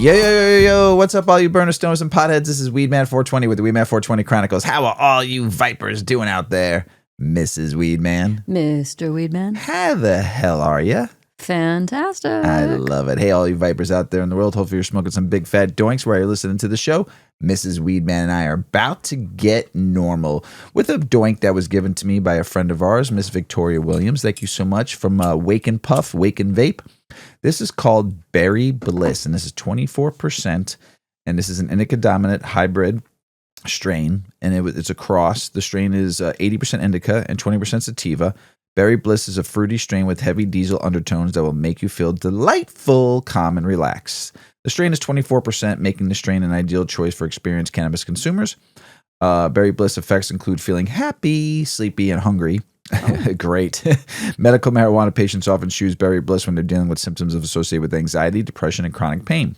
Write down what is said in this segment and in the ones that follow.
Yo, yo, yo, yo, yo, what's up, all you burner stoners and potheads? This is Weedman 420 with the Weedman 420 Chronicles. How are all you vipers doing out there? Mrs. Weedman. Mr. Weedman. How the hell are you? Fantastic. I love it. Hey, all you vipers out there in the world, hopefully you're smoking some big fat doinks while you're listening to the show. Mrs. Weedman and I are about to get normal with a doink that was given to me by a friend of ours, Miss Victoria Williams. Thank you so much, from Wake and Puff, Wake and Vape. This is called Berry Bliss, and this is 24%, and this is an indica dominant hybrid strain, and it's a cross. The strain is 80% indica and 20% sativa. Berry Bliss is a fruity strain with heavy diesel undertones that will make you feel delightful, calm, and relaxed. The strain is 24%, making the strain an ideal choice for experienced cannabis consumers. Berry Bliss effects include feeling happy, sleepy, and hungry. Oh. Great. Medical marijuana patients often choose Berry Bliss when they're dealing with symptoms associated with anxiety, depression, and chronic pain.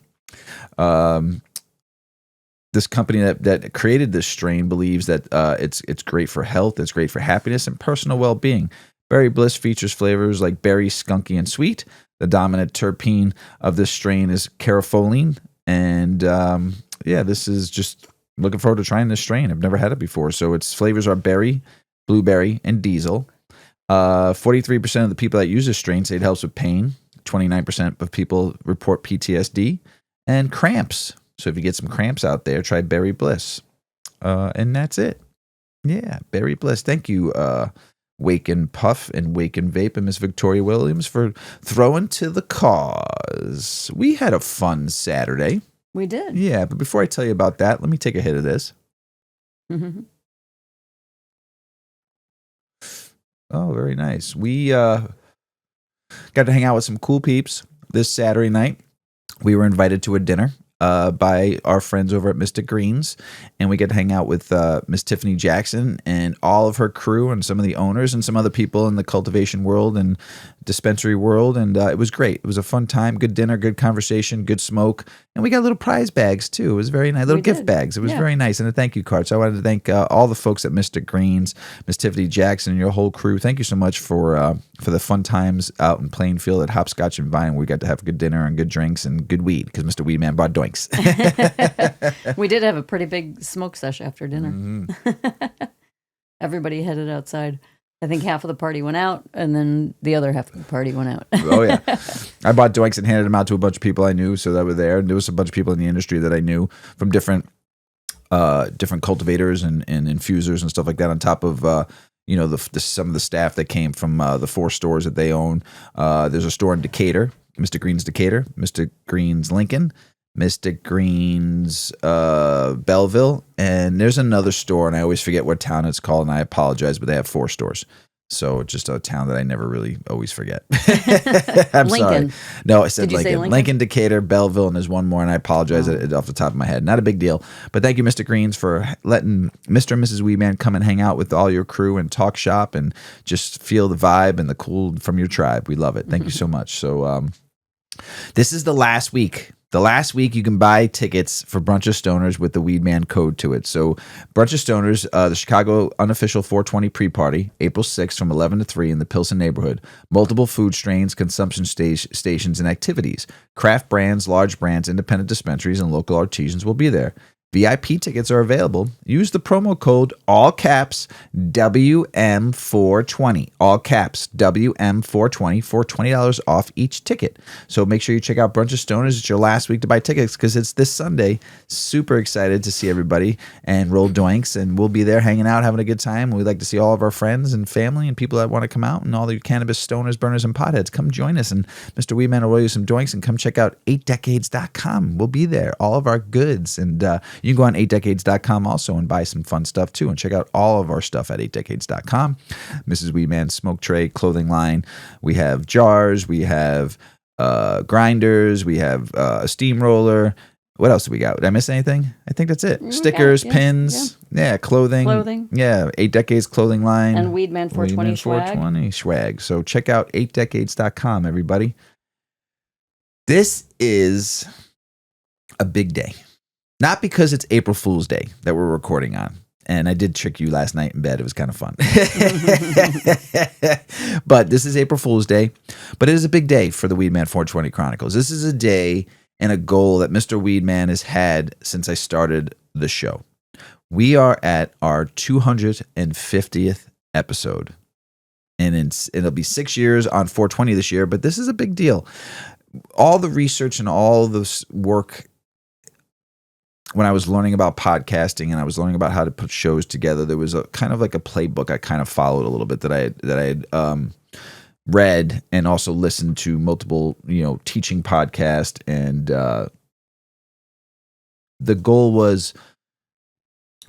This company that created this strain believes that it's great for health, it's great for happiness, and personal well-being. Berry Bliss features flavors like berry, skunky, and sweet. The dominant terpene of this strain is caryophyllene. And this is just looking forward to trying this strain. I've never had it before. So its flavors are berry, blueberry, and diesel. 43% of the people that use this strain say it helps with pain. 29% of people report PTSD and cramps. So if you get some cramps out there, try Berry Bliss. And that's it. Yeah, Berry Bliss. Thank you, Wake and Puff and Wake and Vape and Miss Victoria Williams for throwing to the cause. We had a fun Saturday. We did. Yeah, but before I tell you about that, let me take a hit of this. Oh, very nice. We got to hang out with some cool peeps this Saturday night. We were invited to a dinner by our friends over at Mr. Green's, and we get to hang out with Miss Tiffany Jackson and all of her crew and some of the owners and some other people in the cultivation world and dispensary world, and it was great. It was a fun time, good dinner, good conversation, good smoke, and we got little prize bags too. It was very nice, little gift bags. It was very nice, and a thank you card. So I wanted to thank all the folks at Mr. Green's, Miss Tiffany Jackson, and your whole crew. Thank you so much for the fun times out in Plainfield at Hopscotch and Vine. We got to have a good dinner and good drinks and good weed because Mr. Weedman bought doinks. We did have a pretty big smoke sesh after dinner. Everybody headed outside. I think half of the party went out, and then the other half of the party went out. Oh, yeah. I bought doinks and handed them out to a bunch of people I knew so that were there. And there was a bunch of people in the industry that I knew from different cultivators and infusers and stuff like that, on top of some of the staff that came from the 4 stores that they own. There's a store in Decatur, Mr. Green's Decatur, Mr. Green's Lincoln, Mr. Green's Belleville, and there's another store, and I always forget what town it's called, and I apologize, but they have 4 stores. So just a town that I never really always forget. I'm Lincoln. Sorry. No, I said Did you say Lincoln. Lincoln? Lincoln, Decatur, Belleville, and there's one more, and I apologize off the top of my head. Not a big deal. But thank you, Mr. Greens, for letting Mr. and Mrs. Weedman come and hang out with all your crew and talk shop and just feel the vibe and the cool from your tribe. We love it. Thank you so much. So this is the last week. The last week you can buy tickets for Brunch of Stoners with the Weedman code to it. So Brunch of Stoners, the Chicago unofficial 420 pre-party, April 6th from 11 to 3 in the Pilsen neighborhood. Multiple food strains, consumption stations, and activities. Craft brands, large brands, independent dispensaries, and local artisans will be there. VIP tickets are available. Use the promo code, all caps, WM420. All caps, WM420 for $20 off each ticket. So make sure you check out Brunch of Stoners. It's your last week to buy tickets because it's this Sunday. Super excited to see everybody and roll doinks, and we'll be there hanging out, having a good time. We'd like to see all of our friends and family and people that want to come out, and all the cannabis stoners, burners, and potheads. Come join us, and Mr. Weedman will roll you some doinks, and come check out 8decades.com. We'll be there. All of our goods, and you can go on 8decades.com also and buy some fun stuff too, and check out all of our stuff at 8decades.com. Mrs. Weedman's smoke tray, clothing line. We have jars. We have grinders. We have a steamroller. What else do we got? Did I miss anything? I think that's it. Stickers, pins. Yeah, clothing. Yeah, 8 Decades clothing line. And Weedman 420 Weedman 420 swag. So check out 8decades.com, everybody. This is a big day. Not because it's April Fool's Day that we're recording on. And I did trick you last night in bed. It was kind of fun. But this is April Fool's Day. But it is a big day for the Weedman 420 Chronicles. This is a day and a goal that Mr. Weedman has had since I started the show. We are at our 250th episode. And it'll be 6 years on 420 this year, but this is a big deal. All the research and all this work when I was learning about podcasting and I was learning about how to put shows together, there was a kind of like a playbook I kind of followed a little bit that I had read and also listened to multiple, teaching podcasts. And the goal was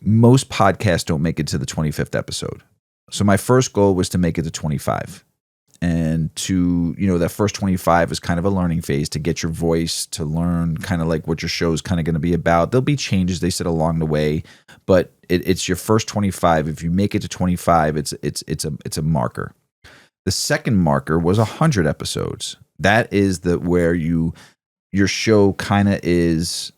most podcasts don't make it to the 25th episode. So my first goal was to make it to 25. And to, that first 25 is kind of a learning phase to get your voice, to learn kind of like what your show is kind of going to be about. There'll be changes, they said, along the way, but it's your first 25. If you make it to 25, it's a marker. The second marker was 100 episodes. That is where your show kind of is,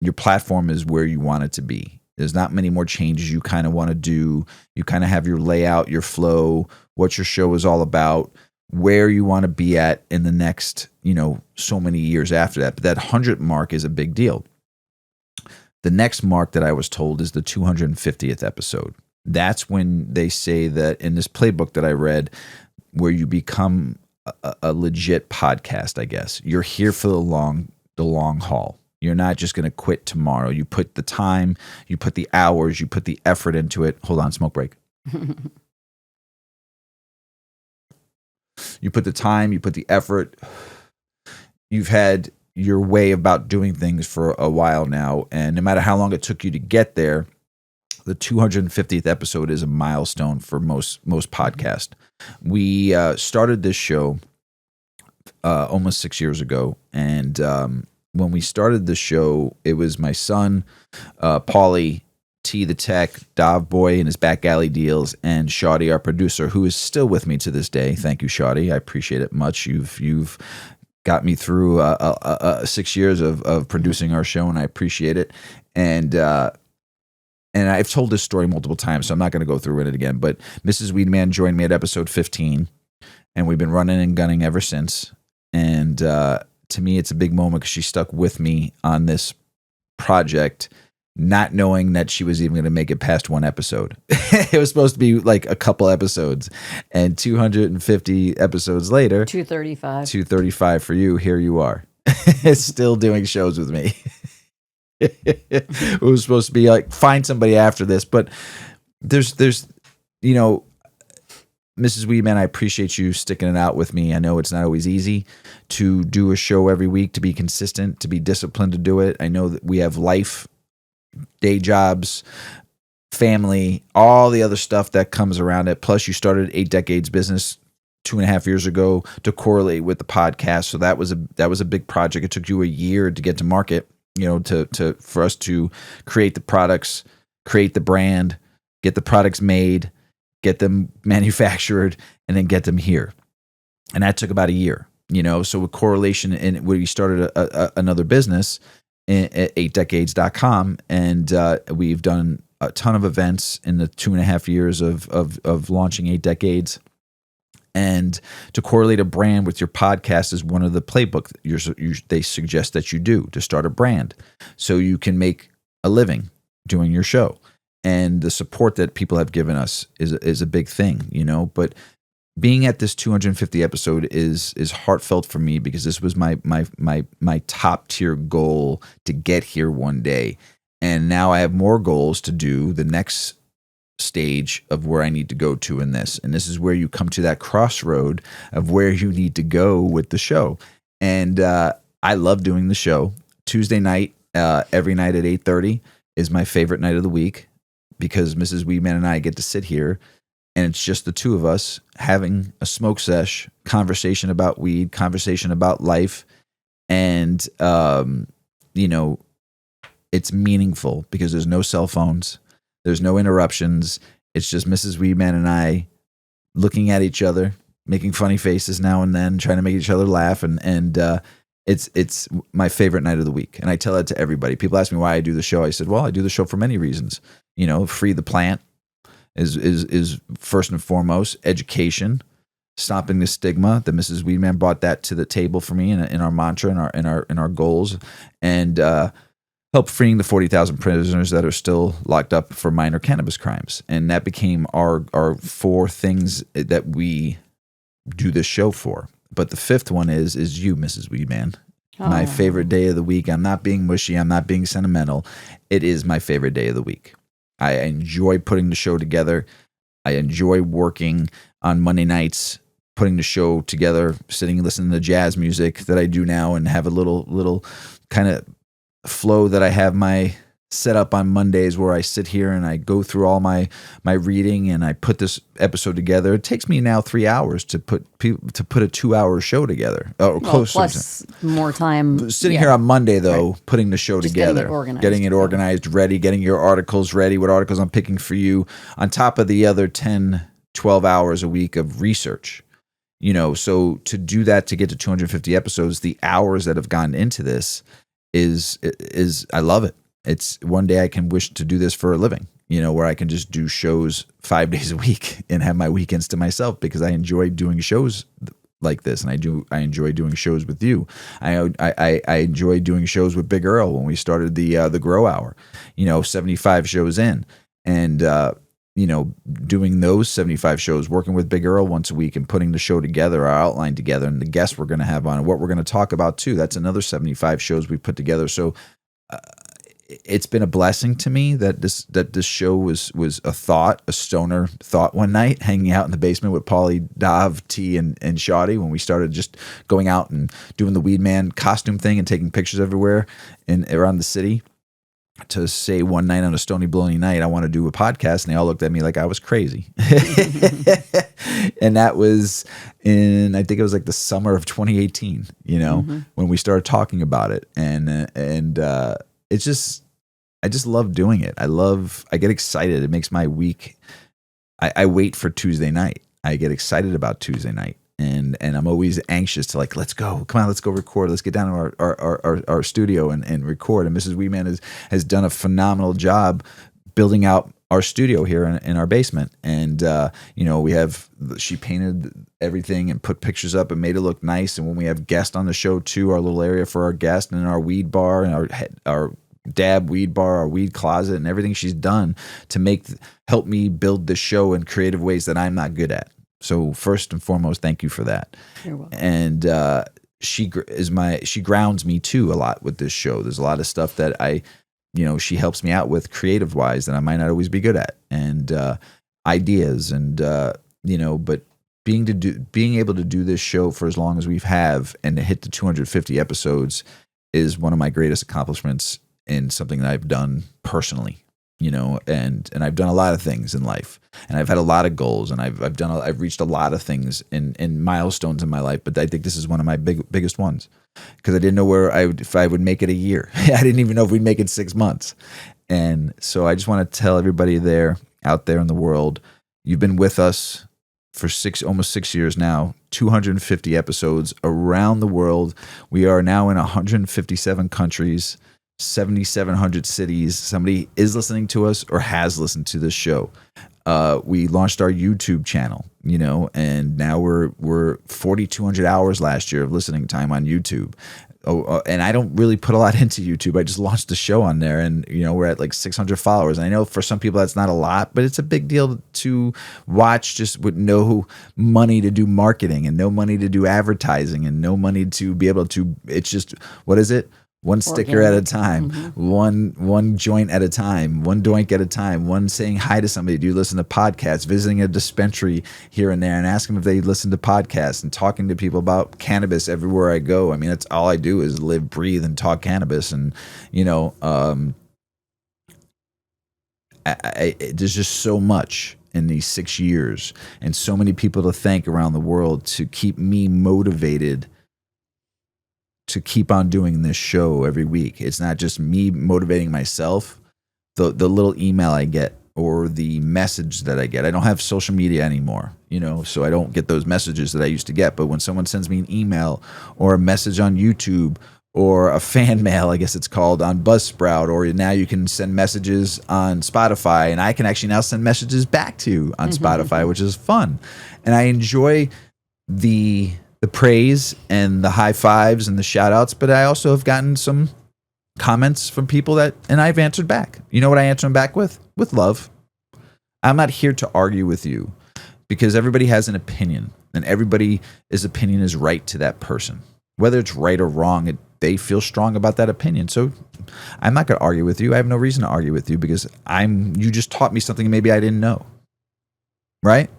your platform is where you want it to be. There's not many more changes you kind of want to do. You kind of have your layout, your flow, what your show is all about, where you want to be at in the next, so many years after that. But that 100 mark is a big deal. The next mark that I was told is the 250th episode. That's when they say that in this playbook that I read, where you become a legit podcast, I guess. You're here for the long haul. You're not just going to quit tomorrow. You put the time, you put the hours, you put the effort into it. Hold on, smoke break. You put the time, you put the effort. You've had your way about doing things for a while now. And no matter how long it took you to get there, the 250th episode is a milestone for most podcasts. We started this show almost 6 years ago. And when we started the show, it was my son, Paulie, T the Tech, Dov Boy and his back alley deals, and Shawty, our producer, who is still with me to this day. Thank you, Shawty. I appreciate it much. You've got me through 6 years of producing our show, and I appreciate it. And I've told this story multiple times, so I'm not going to go through it again. But Mrs. Weedman joined me at episode 15, and we've been running and gunning ever since. And to me, it's a big moment because she stuck with me on this project, not knowing that she was even going to make it past one episode. It was supposed to be like a couple episodes, and 250 episodes later, 235 for you. Here you are, still doing shows with me. It was supposed to be like find somebody after this, but there's Mrs. Weedman, I appreciate you sticking it out with me. I know it's not always easy to do a show every week, to be consistent, to be disciplined to do it. I know that we have life, day jobs, family, all the other stuff that comes around it. Plus, you started 8 Decades business 2.5 years ago to correlate with the podcast. So that was a big project. It took you a year to get to market, for us to create the products, create the brand, get the products made, get them manufactured, and then get them here. And that took about a year, so with correlation, and we started another business at 8decades.com, and we've done a ton of events in the 2.5 years of launching 8 Decades. And to correlate a brand with your podcast is one of the playbook they suggest that you do to start a brand, so you can make a living doing your show. And the support that people have given us is a big thing, But being at this 250 episode is heartfelt for me, because this was my top tier goal to get here one day. And now I have more goals to do the next stage of where I need to go to in this. And this is where you come to that crossroad of where you need to go with the show. And I love doing the show. Tuesday night, every night at 8:30 is my favorite night of the week, because Mrs. Weedman and I get to sit here, and it's just the two of us having a smoke sesh, conversation about weed, conversation about life. And, it's meaningful because there's no cell phones. There's no interruptions. It's just Mrs. Weedman and I looking at each other, making funny faces now and then, trying to make each other laugh. And it's my favorite night of the week. And I tell that to everybody. People ask me why I do the show. I said, well, I do the show for many reasons. Free the plant is first and foremost. Education, stopping the stigma. The Mrs. Weedman brought that to the table for me in our mantra, in our goals, and help freeing the 40,000 prisoners that are still locked up for minor cannabis crimes. And that became our 4 things that we do this show for. But the 5th one is you, Mrs. Weedman. My favorite day of the week. I'm not being mushy. I'm not being sentimental. It is my favorite day of the week. I enjoy putting the show together. I enjoy working on Monday nights, putting the show together, sitting and listening to jazz music that I do now, and have a little kind of flow that I have my set up on Mondays, where I sit here and I go through all my reading and I put this episode together. It takes me now 3 hours to put a 2-hour show together, or close plus more time. Sitting here on Monday though, putting the show Just together, getting it organized, ready, getting your articles ready, what articles I'm picking for you, on top of the other 10-12 hours a week of research. So to do that, to get to 250 episodes, the hours that have gone into this is I love it. It's one day I can wish to do this for a living, where I can just do shows 5 days a week and have my weekends to myself, because I enjoy doing shows like this, and I enjoy doing shows with you. I enjoy doing shows with Big Earl when we started the Grow Hour, 75 shows in, and doing those 75 shows, working with Big Earl once a week and putting the show together, our outline together, and the guests we're going to have on, and what we're going to talk about too. That's another 75 shows we put together. So it's been a blessing to me that this show was a stoner thought one night, hanging out in the basement with Paulie, Dav, T, and Shoddy, when we started just going out and doing the Weedman costume thing and taking pictures everywhere around the city, to say one night on a stony, blowing night, I want to do a podcast, and they all looked at me like I was crazy. And that was I think it was like the summer of 2018, when we started talking about it. And it's just, I just love doing it. I get excited. It makes my week. I wait for Tuesday night. I get excited about Tuesday night. And I'm always anxious to let's go. Come on, let's go record. Let's get down to our studio and record. And Mrs. Weedman has done a phenomenal job building out our studio here in our basement. And, she painted everything and put pictures up and made it look nice. And when we have guests on the show too, our little area for our guests, and our weed bar and our dab weed bar, our weed closet, and everything she's done to help me build the show in creative ways that I'm not good at. So first and foremost, thank you for that. You're welcome. And she grounds me too a lot with this show. There's a lot of stuff that she helps me out with creative wise that I might not always be good at, and ideas, and but being able to do this show for as long as we have, and to hit the 250 episodes, is one of my greatest accomplishments in something that I've done personally. And I've done a lot of things in life, and I've had a lot of goals, and I've reached a lot of things in milestones in my life, but I think this is one of my biggest ones, because I didn't know if I would make it a year. I didn't even know if we'd make it 6 months. And so I just want to tell everybody out there in the world, you've been with us for almost 6 years now, 250 episodes around the world. We are now in 157 countries, 7,700 cities. Somebody is listening to us or has listened to this show. We launched our YouTube channel, and now we're 4,200 hours last year of listening time on YouTube. And I don't really put a lot into YouTube. I just launched the show on there, and we're at like 600 followers. And I know for some people that's not a lot, but it's a big deal to watch, just with no money to do marketing and no money to do advertising and no money to be able to. It's just, what is it? One sticker at a time, one joint at a time, one doink at a time, one saying hi to somebody. Do you listen to podcasts? Visiting a dispensary here and there and ask them if they listen to podcasts, and talking to people about cannabis everywhere I go. I mean, that's all I do is live, breathe, and talk cannabis. And, there's just so much in these 6 years, and so many people to thank around the world to keep me motivated to keep on doing this show every week. It's not just me motivating myself. The little email I get, or the message that I get. I don't have social media anymore, so I don't get those messages that I used to get. But when someone sends me an email or a message on YouTube, or a fan mail, I guess it's called, on Buzzsprout, or now you can send messages on Spotify, and I can actually now send messages back to you on Spotify, which is fun. And I enjoy the praise and the high fives and the shout outs, but I also have gotten some comments from people and I've answered back. You know what I answer them back with? With love. I'm not here to argue with you because everybody has an opinion and everybody's opinion is right to that person. Whether it's right or wrong, they feel strong about that opinion. So I'm not going to argue with you. I have no reason to argue with you because you just taught me something maybe I didn't know. Right?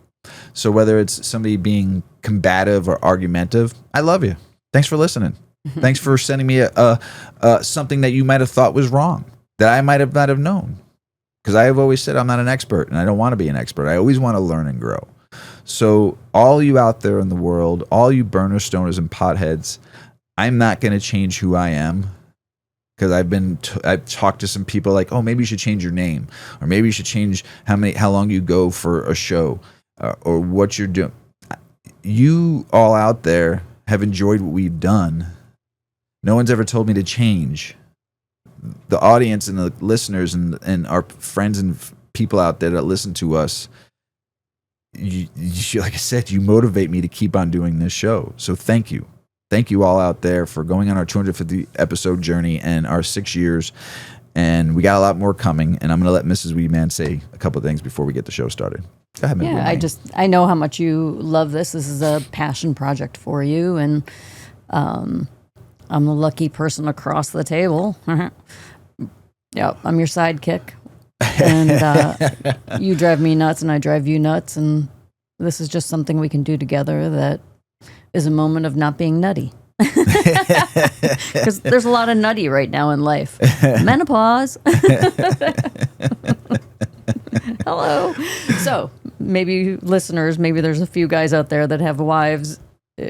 So whether it's somebody being combative or argumentative, I love you. Thanks for listening. Thanks for sending me something that you might have thought was wrong, that I might have not have known. Because I have always said I'm not an expert, and I don't want to be an expert. I always want to learn and grow. So all you out there in the world, all you burners, stoners, and potheads, I'm not going to change who I am. Because I've talked to some people like, oh, maybe you should change your name, or maybe you should change how long you go for a show, or what you're doing. You all out there have enjoyed what we've done. No one's ever told me to change. The audience and the listeners and our friends and people out there that listen to us, you, like I said, you motivate me to keep on doing this show. So thank you. Thank you all out there for going on our 250 episode journey and our 6 years. And we got a lot more coming. And I'm going to let Mrs. Weedman say a couple of things before we get the show started. Go ahead, yeah, I know how much you love this. This is a passion project for you. And I'm the lucky person across the table. Yeah, I'm your sidekick. And you drive me nuts and I drive you nuts. And this is just something we can do together that is a moment of not being nutty. Because there's a lot of nutty right now in life. Menopause. Hello. So maybe listeners, maybe there's a few guys out there that have wives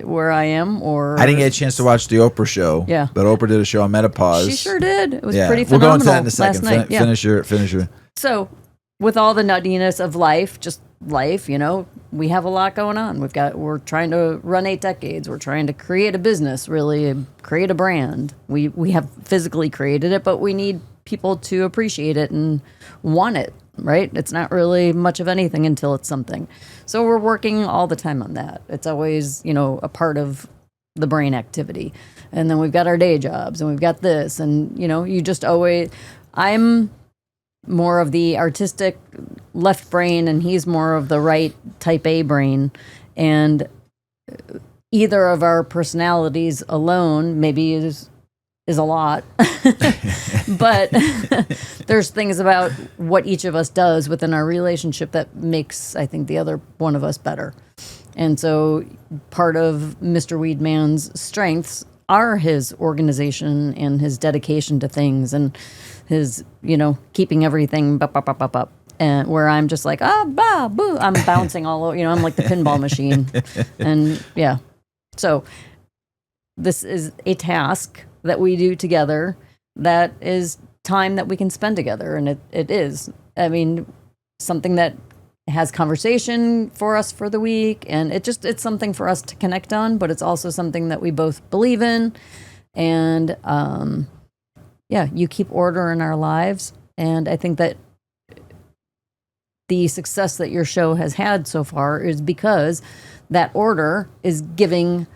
where I am, or I didn't get a chance to watch the Oprah show. Yeah, but Oprah did a show on menopause. She sure did. It was pretty phenomenal. We'll go into that in a second. Last night. Finish your. So, with all the nuttiness of life, just life, we have a lot going on. We're trying to run 8 decades. We're trying to create a business, really create a brand. We have physically created it, but we need people to appreciate it and want it. Right? It's not really much of anything until it's something. So we're working all the time on that. It's always, a part of the brain activity. And then we've got our day jobs and we've got this. And, you just always, I'm more of the artistic left brain and he's more of the right type A brain. And either of our personalities alone maybe is a lot. But there's things about what each of us does within our relationship that makes, I think, the other one of us better. And so part of Mr. Weedman's strengths are his organization and his dedication to things and his, keeping everything up. And where I'm just like, bah, boo. I'm bouncing all over, I'm like the pinball machine. And yeah. So this is a task that we do together that is time that we can spend together. And it is, something that has conversation for us for the week. And it's something for us to connect on, but it's also something that we both believe in. And you keep order in our lives. And I think that the success that your show has had so far is because that order is giving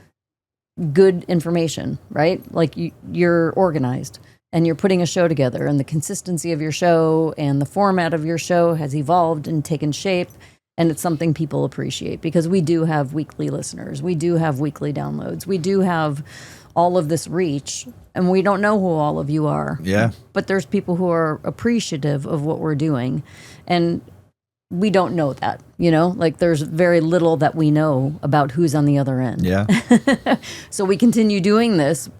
good information, right? Like you're organized and you're putting a show together and the consistency of your show and the format of your show has evolved and taken shape. And it's something people appreciate because we do have weekly listeners. We do have weekly downloads. We do have all of this reach and we don't know who all of you are. Yeah. But there's people who are appreciative of what we're doing. And we don't know that, like there's very little that we know about who's on the other end. Yeah. So we continue doing this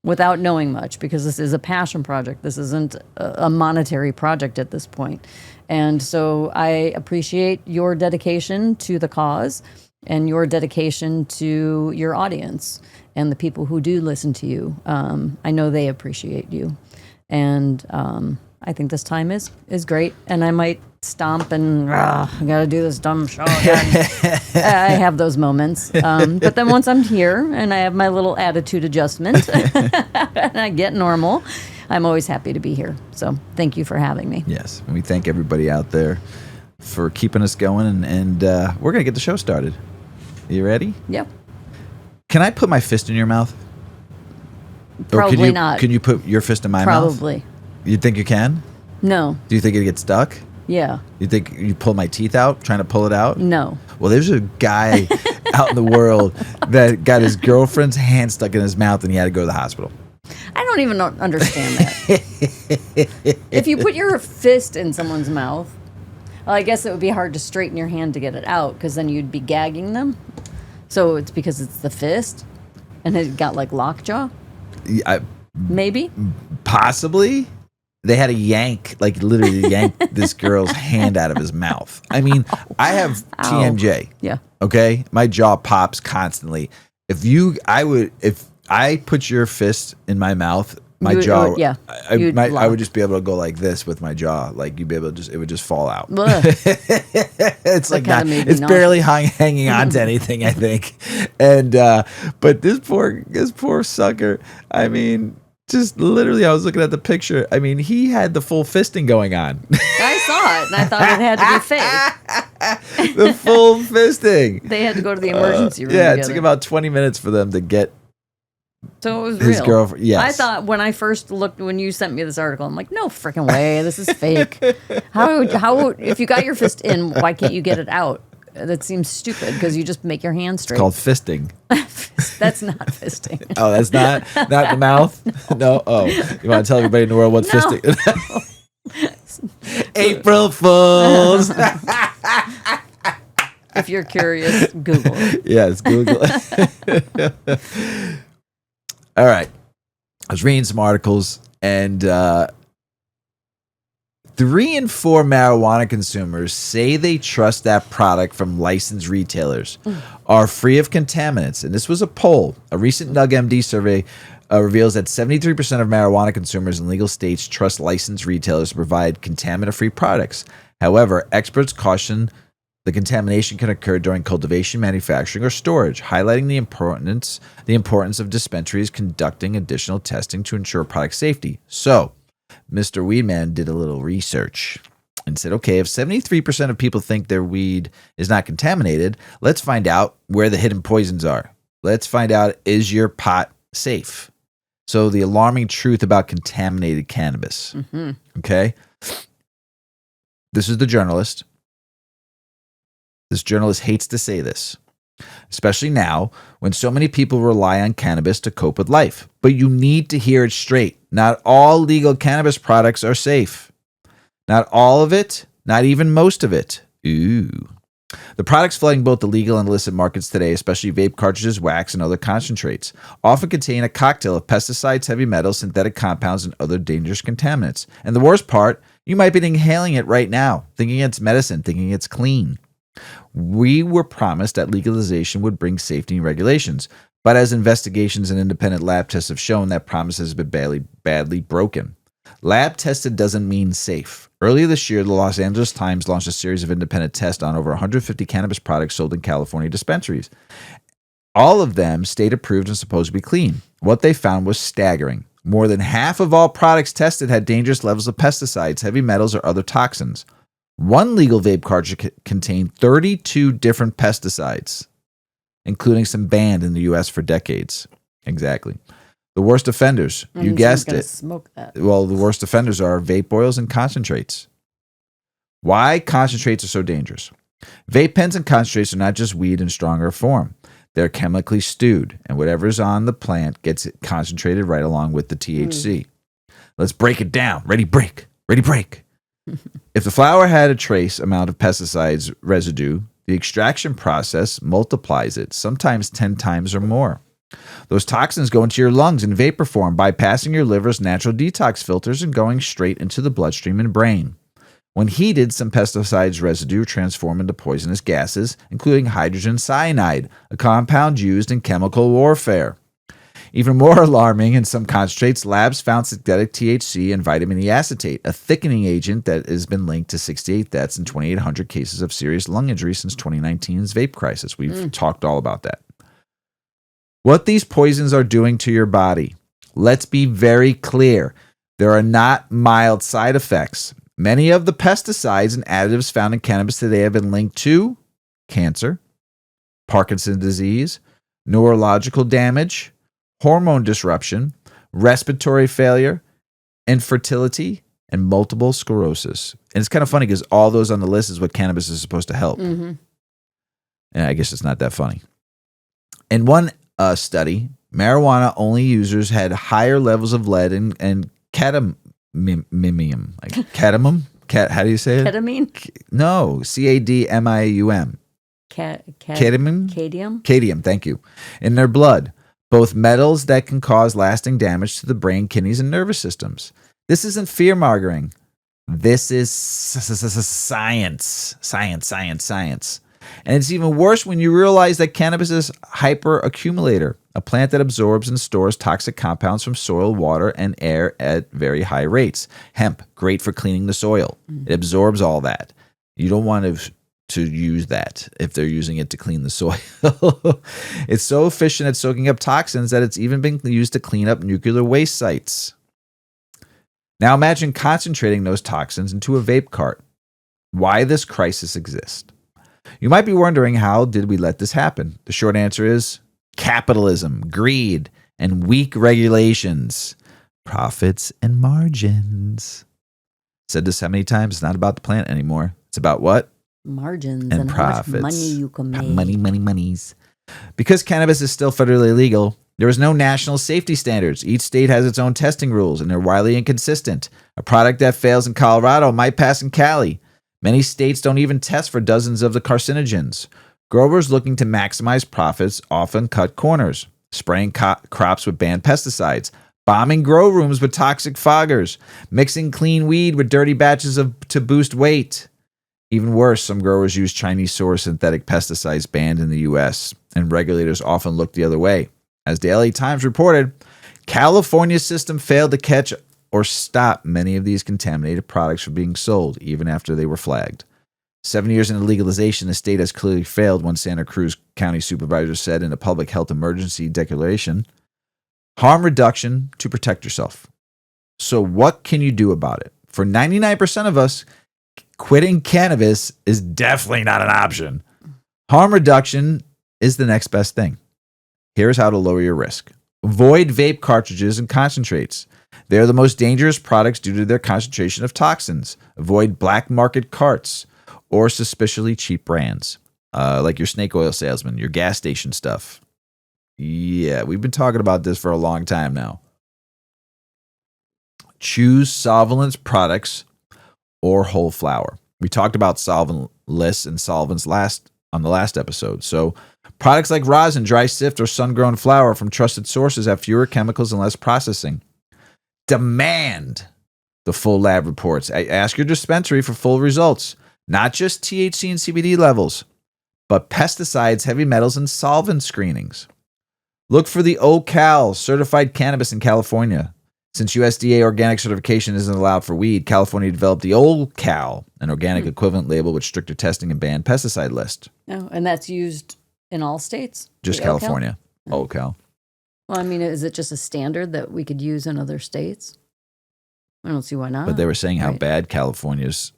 without knowing much because this is a passion project. This isn't a monetary project at this point. And so I appreciate your dedication to the cause and your dedication to your audience and the people who do listen to you. I know they appreciate you. And I think this time is great. And I might stomp and I got to do this dumb show again. I have those moments. But then once I'm here and I have my little attitude adjustment and I get normal, I'm always happy to be here. So thank you for having me. Yes. And we thank everybody out there for keeping us going. And we're going to get the show started. You ready? Yep. Can I put my fist in your mouth? Probably not. Can you put your fist in my mouth? Probably. You think you can? No. Do you think it gets stuck? Yeah. You think you pull my teeth out trying to pull it out? No. Well, there's a guy out in the world that got his girlfriend's hand stuck in his mouth and he had to go to the hospital. I don't even understand that. If you put your fist in someone's mouth, well, I guess it would be hard to straighten your hand to get it out because then you'd be gagging them. So it's because it's the fist and it got like lockjaw? Maybe? Possibly. They had to yank, like literally yank this girl's hand out of his mouth. I mean, I have TMJ. Yeah. Okay? My jaw pops constantly. If I put your fist in my mouth, my jaw, I would just be able to go like this with my jaw. Like you'd be able to it would just fall out. It's like not, it's barely hanging on to anything, I think. And but this poor sucker, I mean, just literally, I was looking at the picture. I mean, he had the full fisting going on. I saw it, and I thought it had to be fake. The full fisting. They had to go to the emergency room. Yeah, it took about 20 minutes for them to get. So it was his real. Girlfriend. Yes. I thought when I first looked, when you sent me this article, I'm like, no freaking way, this is fake. How if you got your fist in, why can't you get it out? That seems stupid because you just make your hand straight. It's called fisting. That's not fisting. Oh, that's not the mouth? No. Oh, you want to tell everybody in the world what fisting is? April Fools. If you're curious, Google it. Yes, Google it. All right. I was reading some articles, and 3 in 4 marijuana consumers say they trust that product from licensed retailers are free of contaminants. And this was a poll. A recent NugMD survey reveals that 73% of marijuana consumers in legal states trust licensed retailers to provide contaminant-free products. However, experts caution the contamination can occur during cultivation, manufacturing, or storage, highlighting the importance of dispensaries conducting additional testing to ensure product safety. So, Mr. Weedman did a little research and said, okay, if 73% of people think their weed is not contaminated, let's find out where the hidden poisons are. Let's find out, is your pot safe? So the alarming truth about contaminated cannabis. Mm-hmm. Okay? This is the journalist. This journalist hates to say this, especially now when so many people rely on cannabis to cope with life. But you need to hear it straight. Not all legal cannabis products are safe. Not all of it, not even most of it. Ooh. The products flooding both the legal and illicit markets today, especially vape cartridges, wax, and other concentrates, often contain a cocktail of pesticides, heavy metals, synthetic compounds, and other dangerous contaminants. And the worst part, you might be inhaling it right now, thinking it's medicine, thinking it's clean. We were promised that legalization would bring safety and regulations, but as investigations and independent lab tests have shown, that promise has been badly broken. Lab tested doesn't mean safe. Earlier this year, the Los Angeles Times launched a series of independent tests on over 150 cannabis products sold in California dispensaries. All of them state approved and supposed to be clean. What they found was staggering. More than half of all products tested had dangerous levels of pesticides, heavy metals, or other toxins. One legal vape cartridge contained 32 different pesticides, including some banned in the U.S. for decades. Exactly. The worst offenders, you guessed it. Smoke that. Well, the worst offenders are vape oils and concentrates. Why concentrates are so dangerous? Vape pens and concentrates are not just weed in stronger form. They're chemically stewed, and whatever's on the plant gets it concentrated right along with the THC. Let's break it down. Ready, break. Ready, break. If the flower had a trace amount of pesticides residue, the extraction process multiplies it, sometimes 10 times or more. Those toxins go into your lungs in vapor form, bypassing your liver's natural detox filters and going straight into the bloodstream and brain. When heated, some pesticides residue transform into poisonous gases, including hydrogen cyanide, a compound used in chemical warfare. Even more alarming, in some concentrates, labs found synthetic THC and vitamin E acetate, a thickening agent that has been linked to 68 deaths and 2,800 cases of serious lung injury since 2019's vape crisis. We've talked all about that. What these poisons are doing to your body, let's be very clear. There are not mild side effects. Many of the pesticides and additives found in cannabis today have been linked to cancer, Parkinson's disease, neurological damage, hormone disruption, respiratory failure, infertility, and multiple sclerosis. And it's kind of funny because all those on the list is what cannabis is supposed to help. Mm-hmm. And I guess it's not that funny. In one study, marijuana only users had higher levels of lead and cadmium. Cadmium? How do you say it? Ketamine? No, cadmium. Cadmium? Cadmium, thank you. In their blood, both metals that can cause lasting damage to the brain, kidneys, and nervous systems. This isn't fear-mongering. This is science. Science. And it's even worse when you realize that cannabis is hyperaccumulator, a plant that absorbs and stores toxic compounds from soil, water, and air at very high rates. Hemp, great for cleaning the soil. It absorbs all that. You don't want to use that if they're using it to clean the soil. It's so efficient at soaking up toxins that it's even been used to clean up nuclear waste sites. Now imagine concentrating those toxins into a vape cart. Why this crisis exists? You might be wondering, how did we let this happen? The short answer is capitalism, greed, and weak regulations. Profits and margins. Said this how many times? It's not about the plant anymore. It's about what? Margins and profits. How much money you can make. Monies. Because cannabis is still federally illegal, there is no national safety standards. Each state has its own testing rules, and they're widely inconsistent. A product that fails in Colorado might pass in Cali. Many states don't even test for dozens of the carcinogens. Growers looking to maximize profits often cut corners, spraying crops with banned pesticides, bombing grow rooms with toxic foggers, mixing clean weed with dirty batches to boost weight. Even worse, some growers use Chinese-sourced synthetic pesticides banned in the U.S., and regulators often look the other way. As the LA Times reported, California's system failed to catch or stop many of these contaminated products from being sold, even after they were flagged. 7 years into legalization, the state has clearly failed, one Santa Cruz County supervisor said in a public health emergency declaration. Harm reduction to protect yourself. So what can you do about it? For 99% of us, quitting cannabis is definitely not an option. Harm reduction is the next best thing. Here's how to lower your risk. Avoid vape cartridges and concentrates. They are the most dangerous products due to their concentration of toxins. Avoid black market carts or suspiciously cheap brands, like your snake oil salesman, your gas station stuff. Yeah, we've been talking about this for a long time now. Choose solventless products or whole flower. We talked about solventless and solvents on the last episode. So products like rosin, dry sift, or sun-grown flower from trusted sources have fewer chemicals and less processing. Demand the full lab reports. Ask your dispensary for full results, not just THC and CBD levels, but pesticides, heavy metals, and solvent screenings. Look for the OCal certified cannabis in California. Since USDA organic certification isn't allowed for weed, California developed the OCal, an organic equivalent label with stricter testing and banned pesticide list. Oh, and that's used in all states? Just California. OCal. Well, I mean, is it just a standard that we could use in other states? I don't see why not. But they were saying how bad California's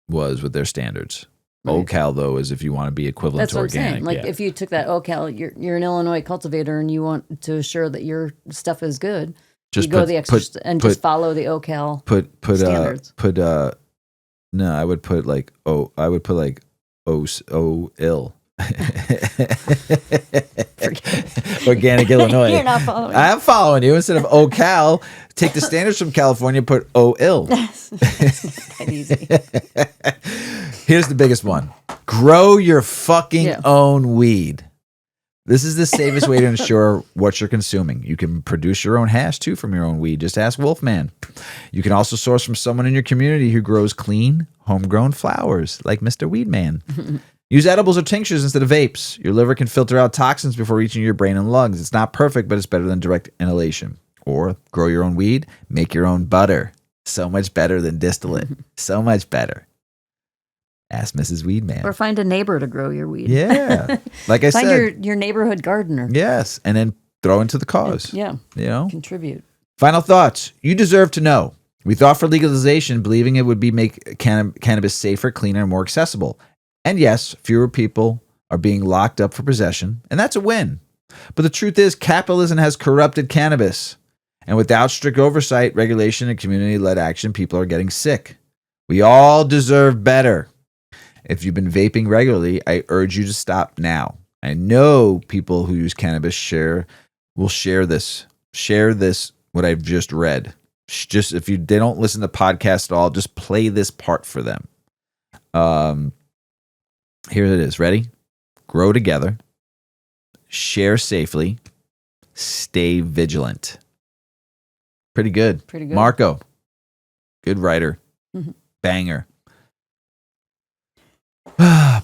was with their standards. Right. OCal, though, is if you want to be equivalent to organic. That's what I'm saying. Like, if you took that OCal, you're an Illinois cultivator and you want to assure that your stuff is good, just you go the extra just follow the OCal standards. No, I would put like ill. Organic Illinois. You're not following. I'm following you. Instead of OCal, take the standards from California, put ill. That's not that easy. Here's the biggest one. Grow your fucking own weed. This is the safest way to ensure what you're consuming. You can produce your own hash, too, from your own weed. Just ask Wolfman. You can also source from someone in your community who grows clean, homegrown flowers, like Mr. Weedman. Use edibles or tinctures instead of vapes. Your liver can filter out toxins before reaching your brain and lungs. It's not perfect, but it's better than direct inhalation. Or grow your own weed, make your own butter. So much better than distillate. So much better. Ask Mrs. Weedman. Or find a neighbor to grow your weed. Yeah. Like I said. Find your neighborhood gardener. Yes. And then throw into the cause. Yeah. You know? Contribute. Final thoughts. You deserve to know. We thought for legalization, believing it would make cannabis safer, cleaner, and more accessible. And yes, fewer people are being locked up for possession. And that's a win. But the truth is, capitalism has corrupted cannabis. And without strict oversight, regulation, and community-led action, people are getting sick. We all deserve better. If you've been vaping regularly, I urge you to stop now. I know people who use cannabis will share this. Share this, what I've just read. Just if they don't listen to podcasts at all, just play this part for them. Here it is. Ready? Grow together. Share safely. Stay vigilant. Pretty good. Pretty good. Marco. Good writer. Banger.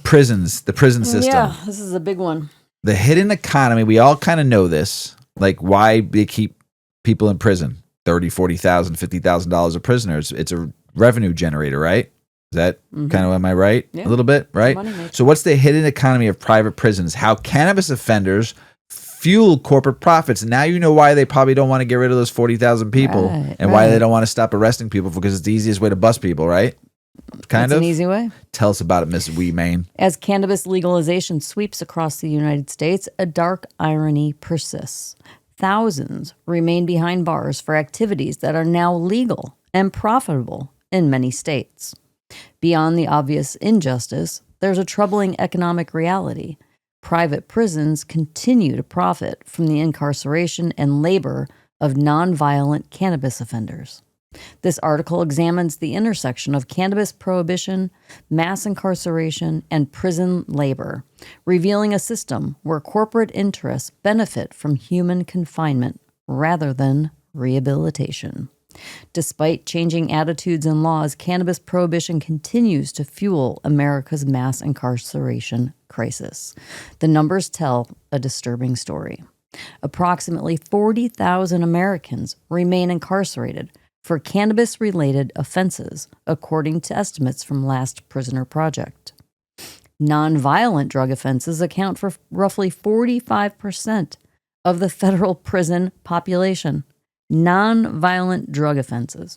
Prisons. The prison system. Yeah, this is a big one. The hidden economy. We all kind of know this. Like why they keep people in prison. $30,000, $40,000, $50,000 a prisoner. It's a revenue generator, right? Is that kind of, am I right? Yeah. A little bit, right? So what's the hidden economy of private prisons? How cannabis offenders fuel corporate profits. And now you know why they probably don't want to get rid of those 40,000 people why they don't want to stop arresting people, because it's the easiest way to bust people, right? Kind That's of an easy way. Tell us about it, Mrs Weedman. As cannabis legalization sweeps across the United States, a dark irony persists. Thousands remain behind bars for activities that are now legal and profitable in many states. Beyond the obvious injustice, there's a troubling economic reality. Private prisons continue to profit from the incarceration and labor of nonviolent cannabis offenders. This article examines the intersection of cannabis prohibition, mass incarceration, and prison labor, revealing a system where corporate interests benefit from human confinement rather than rehabilitation. Despite changing attitudes and laws, cannabis prohibition continues to fuel America's mass incarceration crisis. The numbers tell a disturbing story. Approximately 40,000 Americans remain incarcerated for cannabis-related offenses, according to estimates from Last Prisoner Project. Nonviolent drug offenses account for roughly 45% of the federal prison population. Nonviolent drug offenses.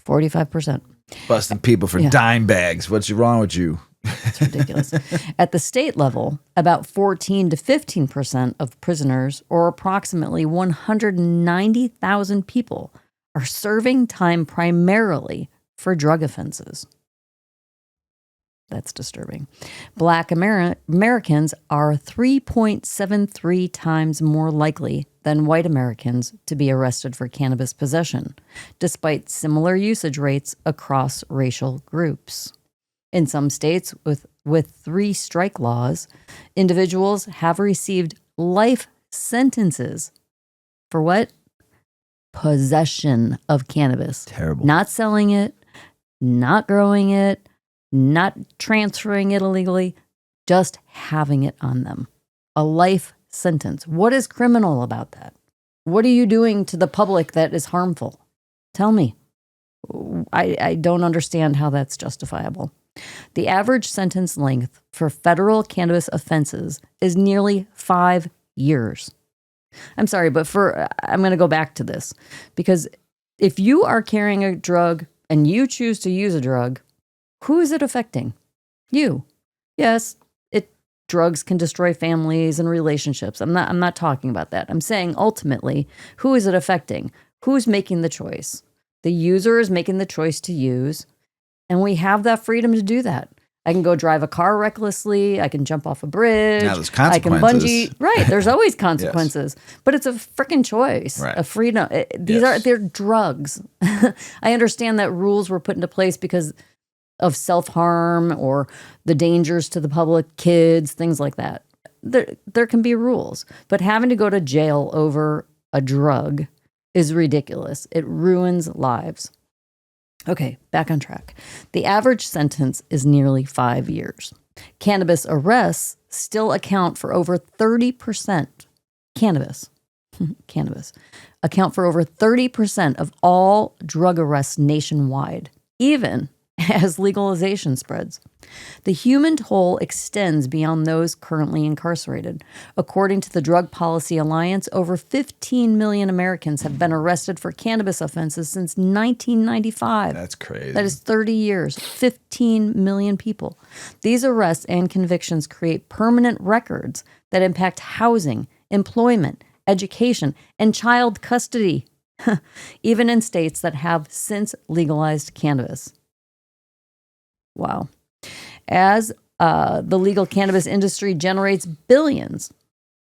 45%. Busting people for dime bags. What's wrong with you? It's ridiculous. At the state level, about 14 to 15% of prisoners, or approximately 190,000 people, are serving time primarily for drug offenses. That's disturbing. Black Americans are 3.73 times more likely than white Americans to be arrested for cannabis possession, despite similar usage rates across racial groups. In some states with 3 strike laws, individuals have received life sentences for what? Possession of cannabis. Terrible. Not selling it, not growing it, not transferring it illegally, just having it on them. A life sentence. What is criminal about that? What are you doing to the public that is harmful? Tell me. I don't understand how that's justifiable. The average sentence length for federal cannabis offenses is nearly 5 years. I'm sorry, but I'm going to go back to this, because if you are carrying a drug and you choose to use a drug, who is it affecting? You. Yes, drugs can destroy families and relationships. I'm not talking about that. I'm saying ultimately, who is it affecting? Who's making the choice? The user is making the choice to use, and we have that freedom to do that. I can go drive a car recklessly. I can jump off a bridge. Now there's consequences. I can bungee. Right. There's always consequences, but it's a freaking choice, a freedom. They're drugs. I understand that rules were put into place because of self-harm or the dangers to the public, kids, things like that. There can be rules, but having to go to jail over a drug is ridiculous. It ruins lives. Okay, back on track. The average sentence is nearly 5 years. Cannabis arrests still account for over 30%. Cannabis account for over 30% of all drug arrests nationwide, even as legalization spreads. The human toll extends beyond those currently incarcerated. According to the Drug Policy Alliance, over 15 million Americans have been arrested for cannabis offenses since 1995. That's crazy. That is 30 years, 15 million people. These arrests and convictions create permanent records that impact housing, employment, education, and child custody, even in states that have since legalized cannabis. Wow. As the legal cannabis industry generates billions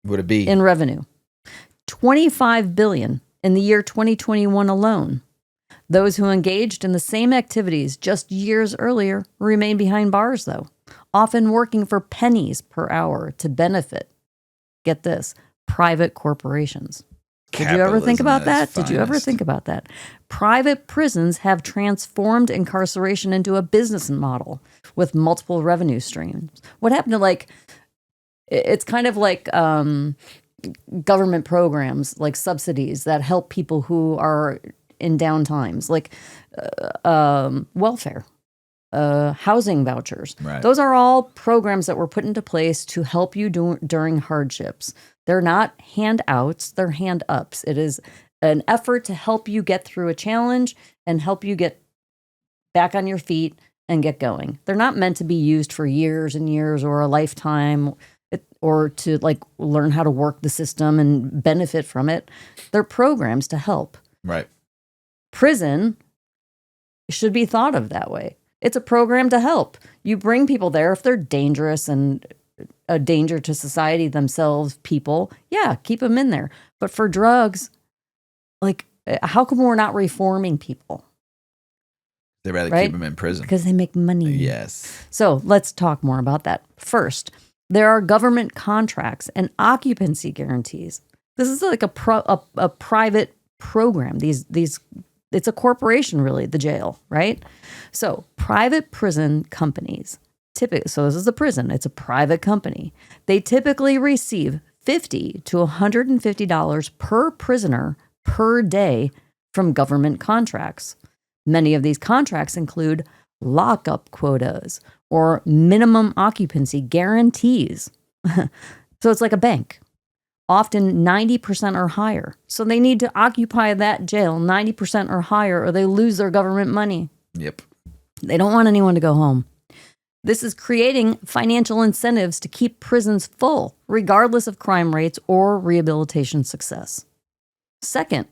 Would it be in revenue, $25 billion in the year 2021 alone. Those who engaged in the same activities just years earlier remain behind bars, though, often working for pennies per hour to benefit, get this, private corporations. Did you ever think about that? Did you ever think about that? Private prisons have transformed incarceration into a business model with multiple revenue streams. What happened to it's kind of like government programs, like subsidies that help people who are in down times, like welfare, housing vouchers. Right. Those are all programs that were put into place to help you during hardships. They're not handouts, they're hand-ups. It is an effort to help you get through a challenge and help you get back on your feet and get going. They're not meant to be used for years and years or a lifetime or to learn how to work the system and benefit from it. They're programs to help. Right. Prison should be thought of that way. It's a program to help. You bring people there if they're dangerous and a danger to society themselves, people, yeah, keep them in there. But for drugs, how come we're not reforming people? They'd rather right? keep them in prison. Because they make money. Yes. So let's talk more about that. First, there are government contracts and occupancy guarantees. This is like a private program. It's a corporation, really, the jail, right? So private prison companies, so this is a prison. It's a private company. They typically receive $50 to $150 per prisoner per day from government contracts. Many of these contracts include lockup quotas or minimum occupancy guarantees. So it's like a bank, often 90% or higher. So they need to occupy that jail 90% or higher or they lose their government money. Yep. They don't want anyone to go home. This is creating financial incentives to keep prisons full, regardless of crime rates or rehabilitation success. Second,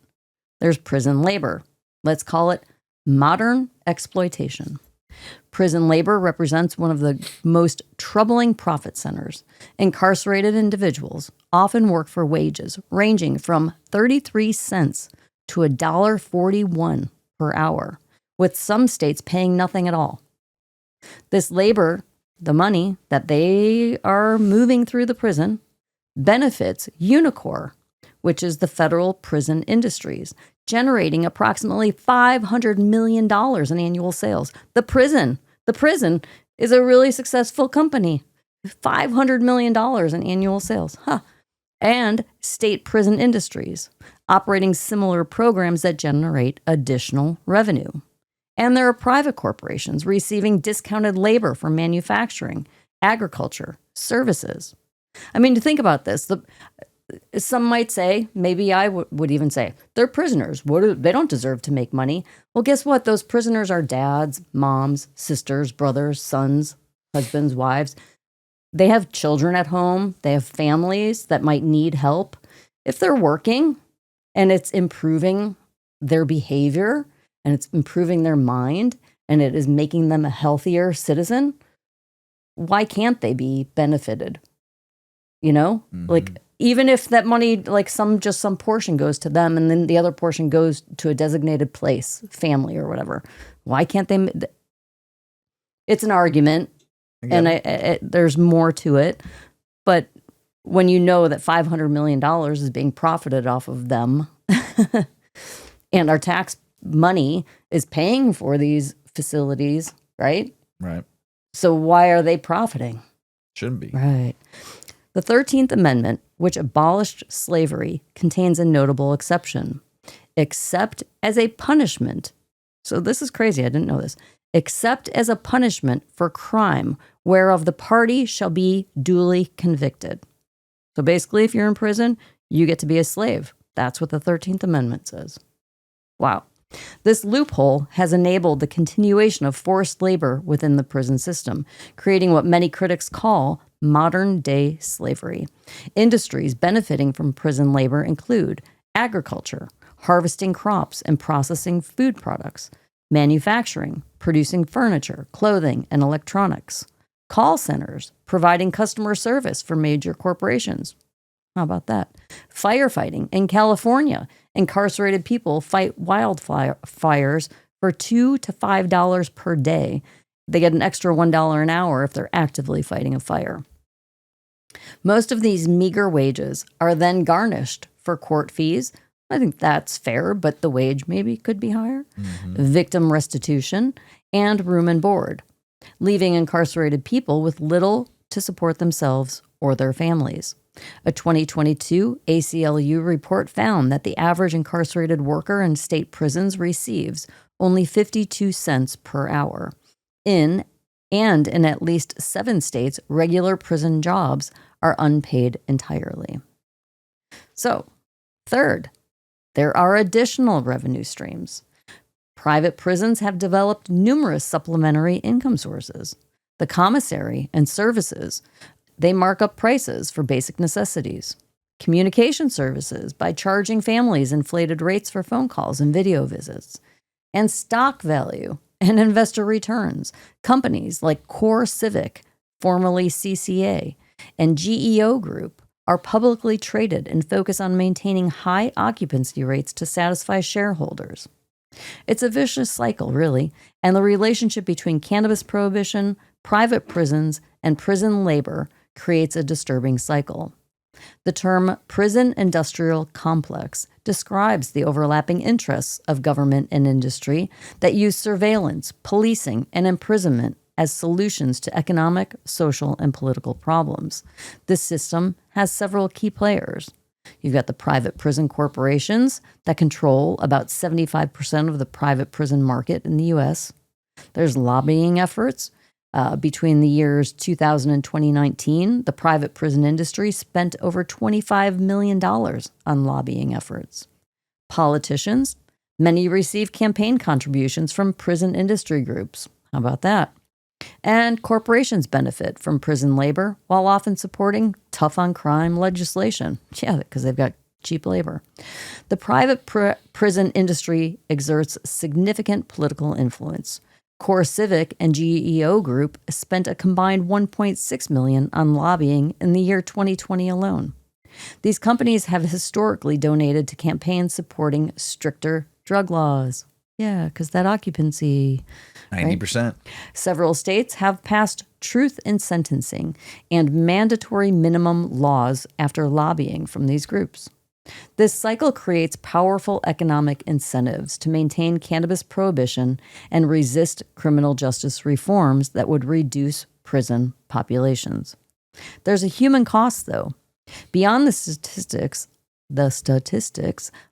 there's prison labor. Let's call it modern exploitation. Prison labor represents one of the most troubling profit centers. Incarcerated individuals often work for wages ranging from 33 cents to $1.41 per hour, with some states paying nothing at all. This labor, the money that they are moving through the prison, benefits Unicor, which is the federal prison industries, generating approximately $500 million in annual sales. The prison is a really successful company, $500 million in annual sales. And state prison industries, operating similar programs that generate additional revenue. And there are private corporations receiving discounted labor for manufacturing, agriculture, services. I mean, to think about this, some might say, maybe I would even say, they're prisoners. They don't deserve to make money. Well, guess what? Those prisoners are dads, moms, sisters, brothers, sons, husbands, wives. They have children at home. They have families that might need help. If they're working and it's improving their behavior and it's improving their mind and it is making them a healthier citizen, why can't they be benefited? You know, even if that money, some portion goes to them and then the other portion goes to a designated place, family or whatever. Why can't they? It's an argument and there's more to it. But when you know that $500 million is being profited off of them and our tax money is paying for these facilities, right? Right. So why are they profiting? Shouldn't be. Right. The 13th Amendment, which abolished slavery, contains a notable exception. Except as a punishment. So this is crazy. I didn't know this. except as a punishment for crime whereof the party shall be duly convicted. So basically, if you're in prison, you get to be a slave. That's what the 13th Amendment says. Wow. This loophole has enabled the continuation of forced labor within the prison system, creating what many critics call modern-day slavery. Industries benefiting from prison labor include agriculture, harvesting crops and processing food products, manufacturing, producing furniture, clothing, and electronics, call centers, providing customer service for major corporations. How about that? Firefighting. In California, incarcerated people fight wildfires for $2 to $5 per day. They get an extra $1 an hour if they're actively fighting a fire. Most of these meager wages are then garnished for court fees. I think that's fair, but the wage maybe could be higher. Victim restitution and room and board, leaving incarcerated people with little to support themselves or their families. A 2022 ACLU report found that the average incarcerated worker in state prisons receives only 52 cents per hour. In at least 7 states, regular prison jobs are unpaid entirely. So, third, there are additional revenue streams. Private prisons have developed numerous supplementary income sources. The commissary and services, they mark up prices for basic necessities. Communication services by charging families inflated rates for phone calls and video visits. And stock value and investor returns. Companies like Core Civic, formerly CCA, and GEO Group are publicly traded and focus on maintaining high occupancy rates to satisfy shareholders. It's a vicious cycle, really, and the relationship between cannabis prohibition, private prisons, and prison labor creates a disturbing cycle. The term prison industrial complex describes the overlapping interests of government and industry that use surveillance, policing, and imprisonment as solutions to economic, social, and political problems. This system has several key players. You've got the private prison corporations that control about 75% of the private prison market in the U.S. There's lobbying efforts. Between the years 2000 and 2019, the private prison industry spent over $25 million on lobbying efforts. Politicians, many receive campaign contributions from prison industry groups. How about that? And corporations benefit from prison labor while often supporting tough-on-crime legislation. Yeah, because they've got cheap labor. The private prison industry exerts significant political influence. Core Civic and GEO Group spent a combined $1.6 million on lobbying in the year 2020 alone. These companies have historically donated to campaigns supporting stricter drug laws. Yeah, because that occupancy. 90%. Right? Several states have passed truth in sentencing and mandatory minimum laws after lobbying from these groups. This cycle creates powerful economic incentives to maintain cannabis prohibition and resist criminal justice reforms that would reduce prison populations. There's a human cost, though. Beyond the statistics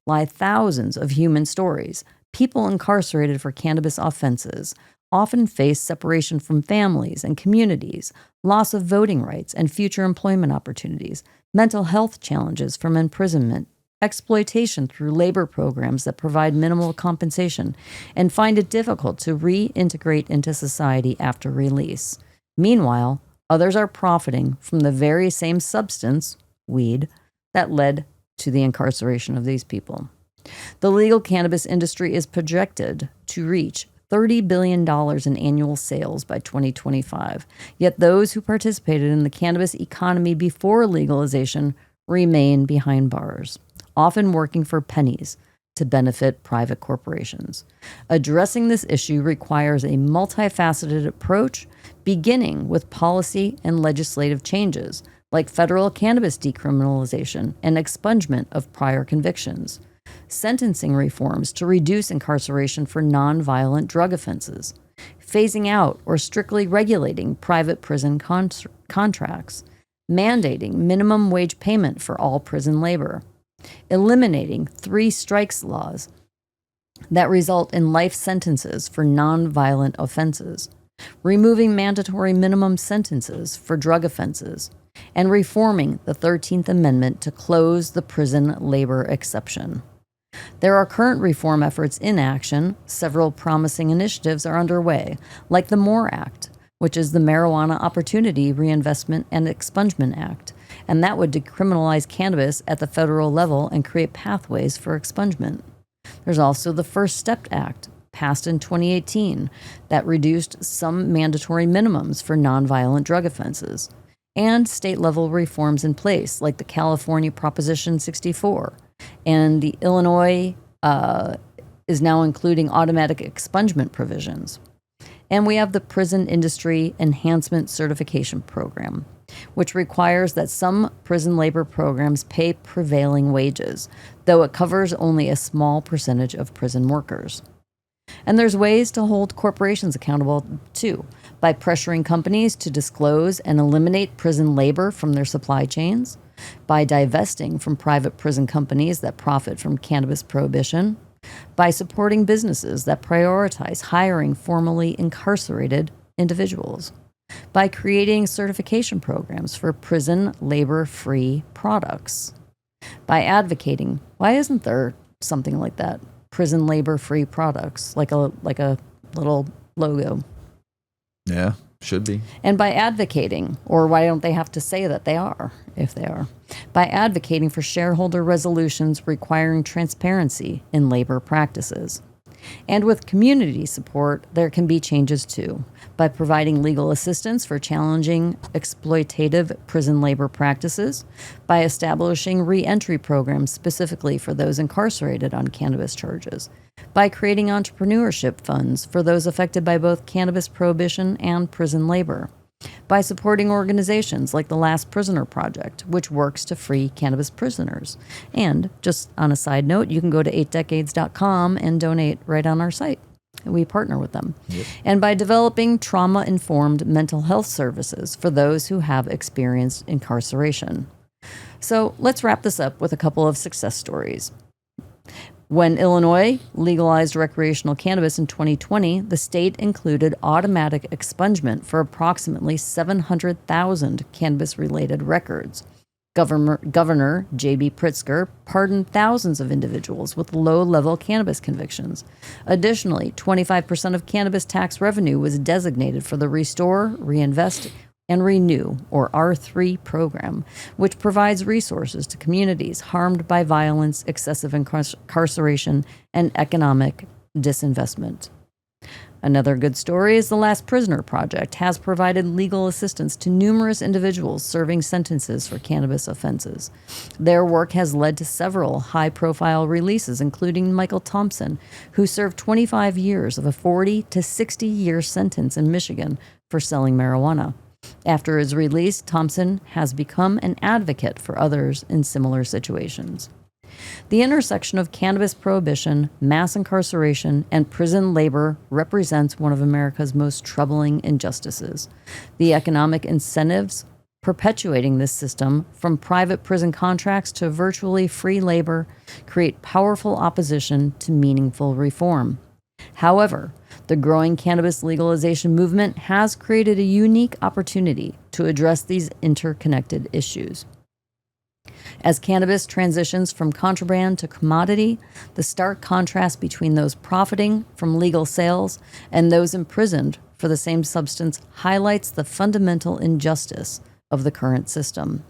lie thousands of human stories. People incarcerated for cannabis offenses often face separation from families and communities, loss of voting rights and future employment opportunities, mental health challenges from imprisonment, exploitation through labor programs that provide minimal compensation, and find it difficult to reintegrate into society after release. Meanwhile, others are profiting from the very same substance, weed, that led to the incarceration of these people. The legal cannabis industry is projected to reach $30 billion in annual sales by 2025. Yet those who participated in the cannabis economy before legalization remain behind bars, often working for pennies to benefit private corporations. Addressing this issue requires a multifaceted approach, beginning with policy and legislative changes, like federal cannabis decriminalization and expungement of prior convictions, sentencing reforms to reduce incarceration for nonviolent drug offenses, phasing out or strictly regulating private prison contracts, mandating minimum wage payment for all prison labor, eliminating 3 strikes laws, that result in life sentences for nonviolent offenses, removing mandatory minimum sentences for drug offenses, and reforming the 13th Amendment to close the prison labor exception. There are current reform efforts in action. Several promising initiatives are underway, like the MORE Act, which is the Marijuana Opportunity Reinvestment and Expungement Act, and that would decriminalize cannabis at the federal level and create pathways for expungement. There's also the First Step Act, passed in 2018, that reduced some mandatory minimums for nonviolent drug offenses, and state-level reforms in place, like the California Proposition 64, and the Illinois is now including automatic expungement provisions. And we have the Prison Industry Enhancement Certification Program, which requires that some prison labor programs pay prevailing wages, though it covers only a small percentage of prison workers. And there's ways to hold corporations accountable, too, by pressuring companies to disclose and eliminate prison labor from their supply chains, by divesting from private prison companies that profit from cannabis prohibition, by supporting businesses that prioritize hiring formerly incarcerated individuals, by creating certification programs for prison labor-free products, by advocating, why isn't there something like that? Prison labor-free products, like a little logo. Yeah, should be. And by advocating, or why don't they have to say that they are, if they are, by advocating for shareholder resolutions requiring transparency in labor practices. And with community support, there can be changes too, by providing legal assistance for challenging exploitative prison labor practices, by establishing re-entry programs specifically for those incarcerated on cannabis charges, by creating entrepreneurship funds for those affected by both cannabis prohibition and prison labor, by supporting organizations like the Last Prisoner Project, which works to free cannabis prisoners. And just on a side note, you can go to 8decades.com and donate right on our site. We partner with them. Yep. And by developing trauma-informed mental health services for those who have experienced incarceration. So let's wrap this up with a couple of success stories. When Illinois legalized recreational cannabis in 2020, the state included automatic expungement for approximately 700,000 cannabis-related records. Governor J.B. Pritzker pardoned thousands of individuals with low-level cannabis convictions. Additionally, 25% of cannabis tax revenue was designated for the Restore, Reinvest, and Renew, or R3 program, which provides resources to communities harmed by violence, excessive incarceration, and economic disinvestment. Another good story is the Last Prisoner Project has provided legal assistance to numerous individuals serving sentences for cannabis offenses. Their work has led to several high-profile releases, including Michael Thompson, who served 25 years of a 40 to 60-year sentence in Michigan for selling marijuana. After his release, Thompson has become an advocate for others in similar situations. The intersection of cannabis prohibition, mass incarceration, and prison labor represents one of America's most troubling injustices. The economic incentives perpetuating this system, from private prison contracts to virtually free labor, create powerful opposition to meaningful reform. However, the growing cannabis legalization movement has created a unique opportunity to address these interconnected issues. As cannabis transitions from contraband to commodity, the stark contrast between those profiting from legal sales and those imprisoned for the same substance highlights the fundamental injustice of the current system.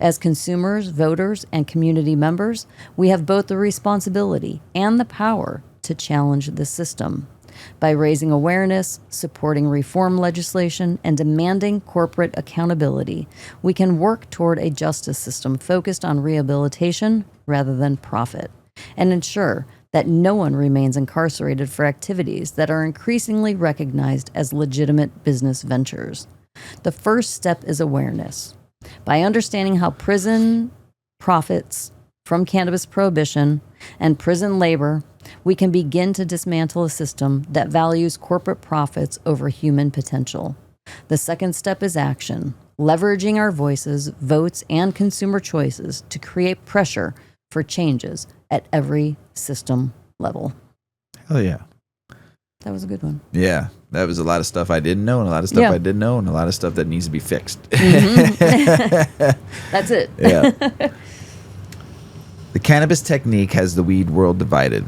As consumers, voters, and community members, we have both the responsibility and the power to challenge this system. By raising awareness, supporting reform legislation, and demanding corporate accountability, we can work toward a justice system focused on rehabilitation rather than profit, and ensure that no one remains incarcerated for activities that are increasingly recognized as legitimate business ventures. The first step is awareness. By understanding how prison profits from cannabis prohibition and prison labor, we can begin to dismantle a system that values corporate profits over human potential. The second step is action, leveraging our voices, votes, and consumer choices to create pressure for changes at every system level. Oh, yeah. That was a good one. Yeah. That was a lot of stuff I didn't know, and a lot of stuff Yeah. I did know, and a lot of stuff that needs to be fixed. That's it. Yeah. The cannabis technique has the weed world divided.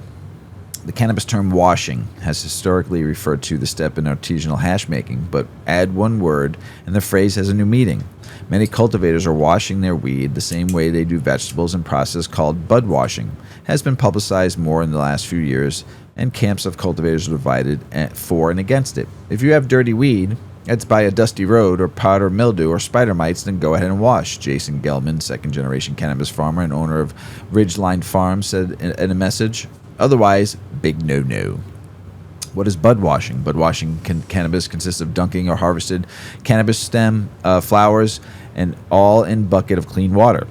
The cannabis term washing has historically referred to the step in artisanal hash making, but add one word and the phrase has a new meaning. Many cultivators are washing their weed the same way they do vegetables in process called bud washing. Has been publicized more in the last few years, and camps of cultivators are divided for and against it. If you have dirty weed that's by a dusty road or powder mildew or spider mites, then go ahead and wash. Jason Gelman, second-generation cannabis farmer and owner of Ridgeline Farm, said in a message. Otherwise, big no-no. What is bud washing? Bud washing cannabis consists of dunking or harvested cannabis stem, flowers, and all in bucket of clean water.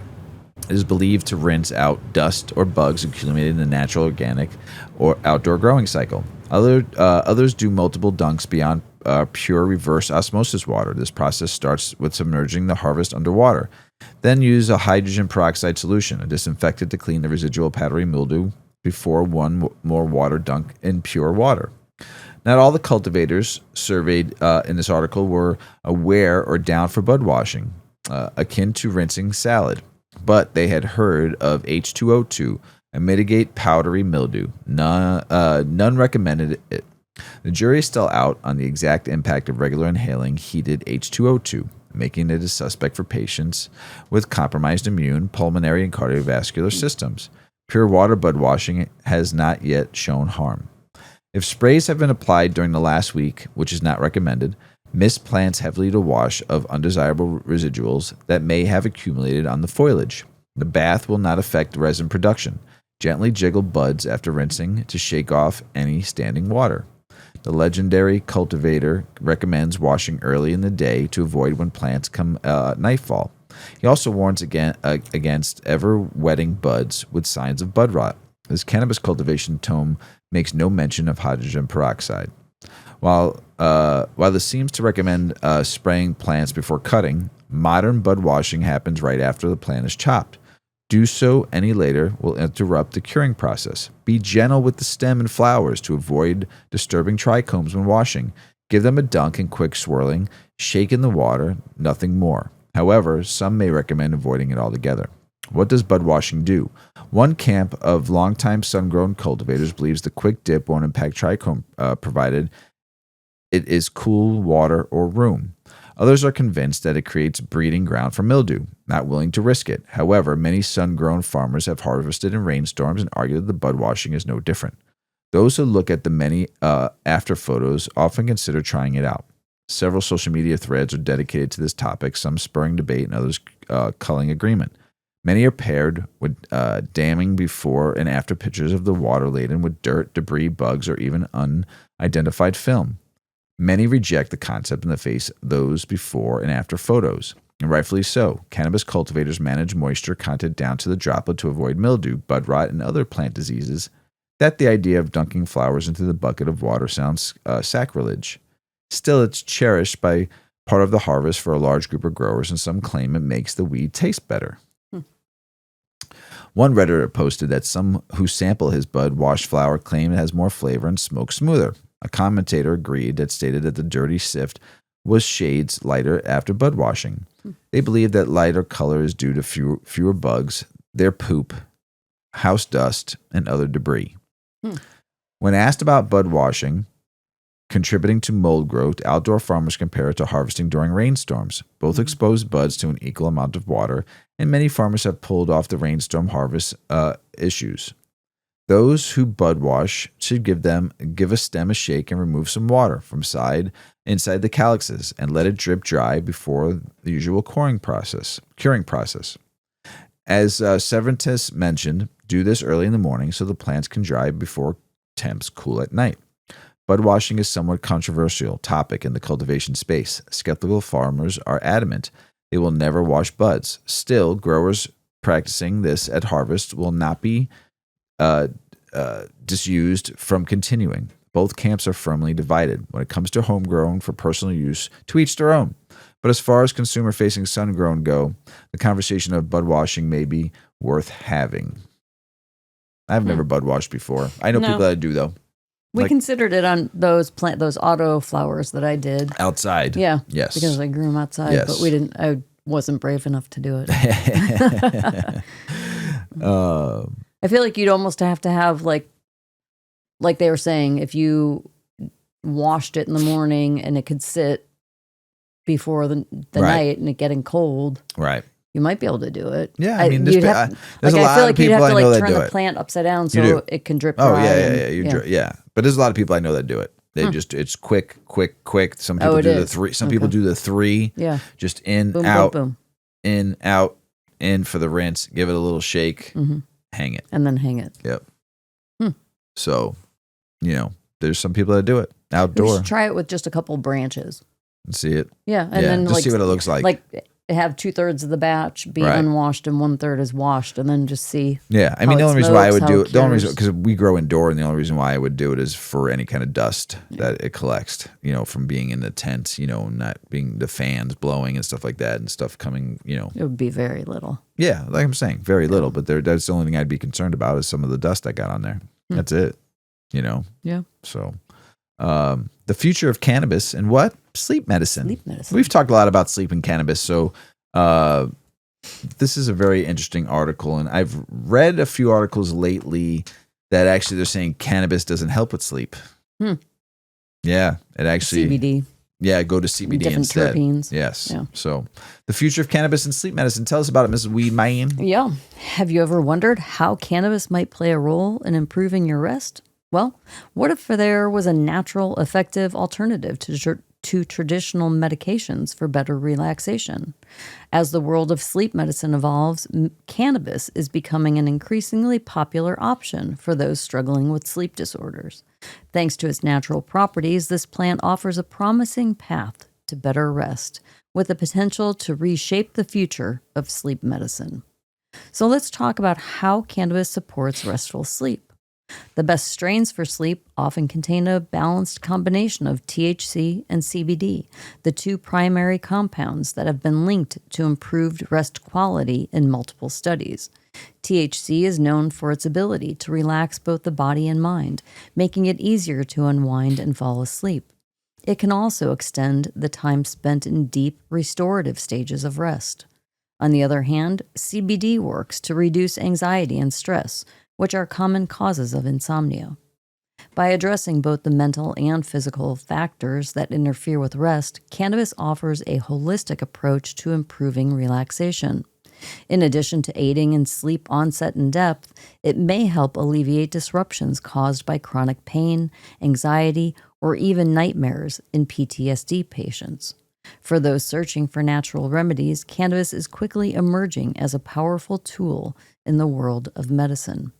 It is believed to rinse out dust or bugs accumulated in the natural, organic, or outdoor growing cycle. Others do multiple dunks beyond pure reverse osmosis water. This process starts with submerging the harvest underwater. Then use a hydrogen peroxide solution, a disinfectant to clean the residual powdery mildew before one more water dunk in pure water. Not all the cultivators surveyed in this article were aware or down for bud washing, akin to rinsing salad, but they had heard of H2O2 and mitigate powdery mildew. None recommended it. The jury is still out on the exact impact of regular inhaling heated H2O2, making it a suspect for patients with compromised immune, pulmonary, and cardiovascular systems. Pure water bud washing has not yet shown harm. If sprays have been applied during the last week, which is not recommended, mist plants heavily to wash of undesirable residuals that may have accumulated on the foliage. The bath will not affect resin production. Gently jiggle buds after rinsing to shake off any standing water. The legendary cultivator recommends washing early in the day to avoid when plants come nightfall. He also warns against ever wetting buds with signs of bud rot. This cannabis cultivation tome makes no mention of hydrogen peroxide. While this seems to recommend spraying plants before cutting, modern bud washing happens right after the plant is chopped. Do so any later will interrupt the curing process. Be gentle with the stem and flowers to avoid disturbing trichomes when washing. Give them a dunk and quick swirling. Shake in the water, nothing more. However, some may recommend avoiding it altogether. What does bud washing do? One camp of longtime sun-grown cultivators believes the quick dip won't impact trichome provided it is cool water or room. Others are convinced that it creates breeding ground for mildew, not willing to risk it. However, many sun-grown farmers have harvested in rainstorms and argue that the bud washing is no different. Those who look at the many after photos often consider trying it out. Several social media threads are dedicated to this topic, some spurring debate and others culling agreement. Many are paired with damning before and after pictures of the water laden with dirt, debris, bugs, or even unidentified film. Many reject the concept in the face of those before and after photos, and rightfully so. Cannabis cultivators manage moisture content down to the droplet to avoid mildew, bud rot, and other plant diseases. That the idea of dunking flowers into the bucket of water sounds sacrilege. Still, it's cherished by part of the harvest for a large group of growers, and some claim it makes the weed taste better. One Redditor posted that some who sample his bud washed flower claim it has more flavor and smoke smoother. A commentator agreed that stated that the dirty sift was shades lighter after bud washing. They believe that lighter color is due to fewer bugs, their poop, house dust, and other debris. When asked about bud washing contributing to mold growth, outdoor farmers compare it to harvesting during rainstorms. Both expose buds to an equal amount of water, and many farmers have pulled off the rainstorm harvest issues. Those who bud wash should give a stem a shake and remove some water from inside the calyxes and let it drip dry before the usual curing process. As Severantis mentioned, do this early in the morning so the plants can dry before temps cool at night. Bud washing is a somewhat controversial topic in the cultivation space. Skeptical farmers are adamant they will never wash buds. Still, growers practicing this at harvest will not be disused from continuing. Both camps are firmly divided. When it comes to homegrown for personal use, to each their own. But as far as consumer-facing sun-grown go, the conversation of bud washing may be worth having. I've never bud washed before. I know people that do, though. We Like- considered it on those auto flowers that I did. outside. Yeah. Yes. Because I grew them outside, Yes. but I wasn't brave enough to do it. I feel like you'd almost have to have like they were saying, if you washed it in the morning and it could sit before the Right. night and it getting cold, Right. you might be able to do it. Yeah, I mean, you'd there's have, a I lot feel of like you'd people have to I know that turn do the it. plant upside down You so do. it can drip Oh dry. yeah. Yeah. But there's a lot of people I know that do it. They just it's quick. Some people it do the is. 3. Some people do the 3. Yeah. Just in, Boom, out, boom, boom. in, out, in for the rinse. Give it a little shake. Mm-hmm. Hang it. And then hang it. Yep. Hmm. So, there's some people that do it We outdoor. should try it with just a couple branches. And see it. Yeah. And Yeah, then just like see what it looks like. Like have 2/3 of the batch be Right. unwashed and 1/3 is washed, and then just see. Yeah, I how mean, the it only reason why I would smokes, do how it, it the only reason cures. because we grow indoor, and the only reason why I would do it is for any kind of dust that it collects, from being in the tent, not being the fans blowing and stuff like that, and stuff coming, It would be very little. Yeah, like I'm saying, very little, but that's the only thing I'd be concerned about is some of the dust I got on there. That's it, Yeah. So, the future of cannabis and what sleep medicine. Sleep medicine. We've talked a lot about sleep and cannabis, so this is a very interesting article, and I've read a few articles lately that actually they're saying cannabis doesn't help with sleep. Yeah, it actually CBD. Yeah, go to CBD Different instead. terpenes. Yes. Yeah. So, the future of cannabis and sleep medicine. Tell us about it, Mrs. Weedman. Yeah. Have you ever wondered how cannabis might play a role in improving your rest? Well, what if there was a natural, effective alternative to traditional medications for better relaxation? As the world of sleep medicine evolves, cannabis is becoming an increasingly popular option for those struggling with sleep disorders. Thanks to its natural properties, this plant offers a promising path to better rest, with the potential to reshape the future of sleep medicine. So let's talk about how cannabis supports restful sleep. The best strains for sleep often contain a balanced combination of THC and CBD, the 2 primary compounds that have been linked to improved rest quality in multiple studies. THC is known for its ability to relax both the body and mind, making it easier to unwind and fall asleep. It can also extend the time spent in deep, restorative stages of rest. On the other hand, CBD works to reduce anxiety and stress, which are common causes of insomnia. By addressing both the mental and physical factors that interfere with rest, cannabis offers a holistic approach to improving relaxation. In addition to aiding in sleep onset and depth, it may help alleviate disruptions caused by chronic pain, anxiety, or even nightmares in PTSD patients. For those searching for natural remedies, cannabis is quickly emerging as a powerful tool in the world of medicine.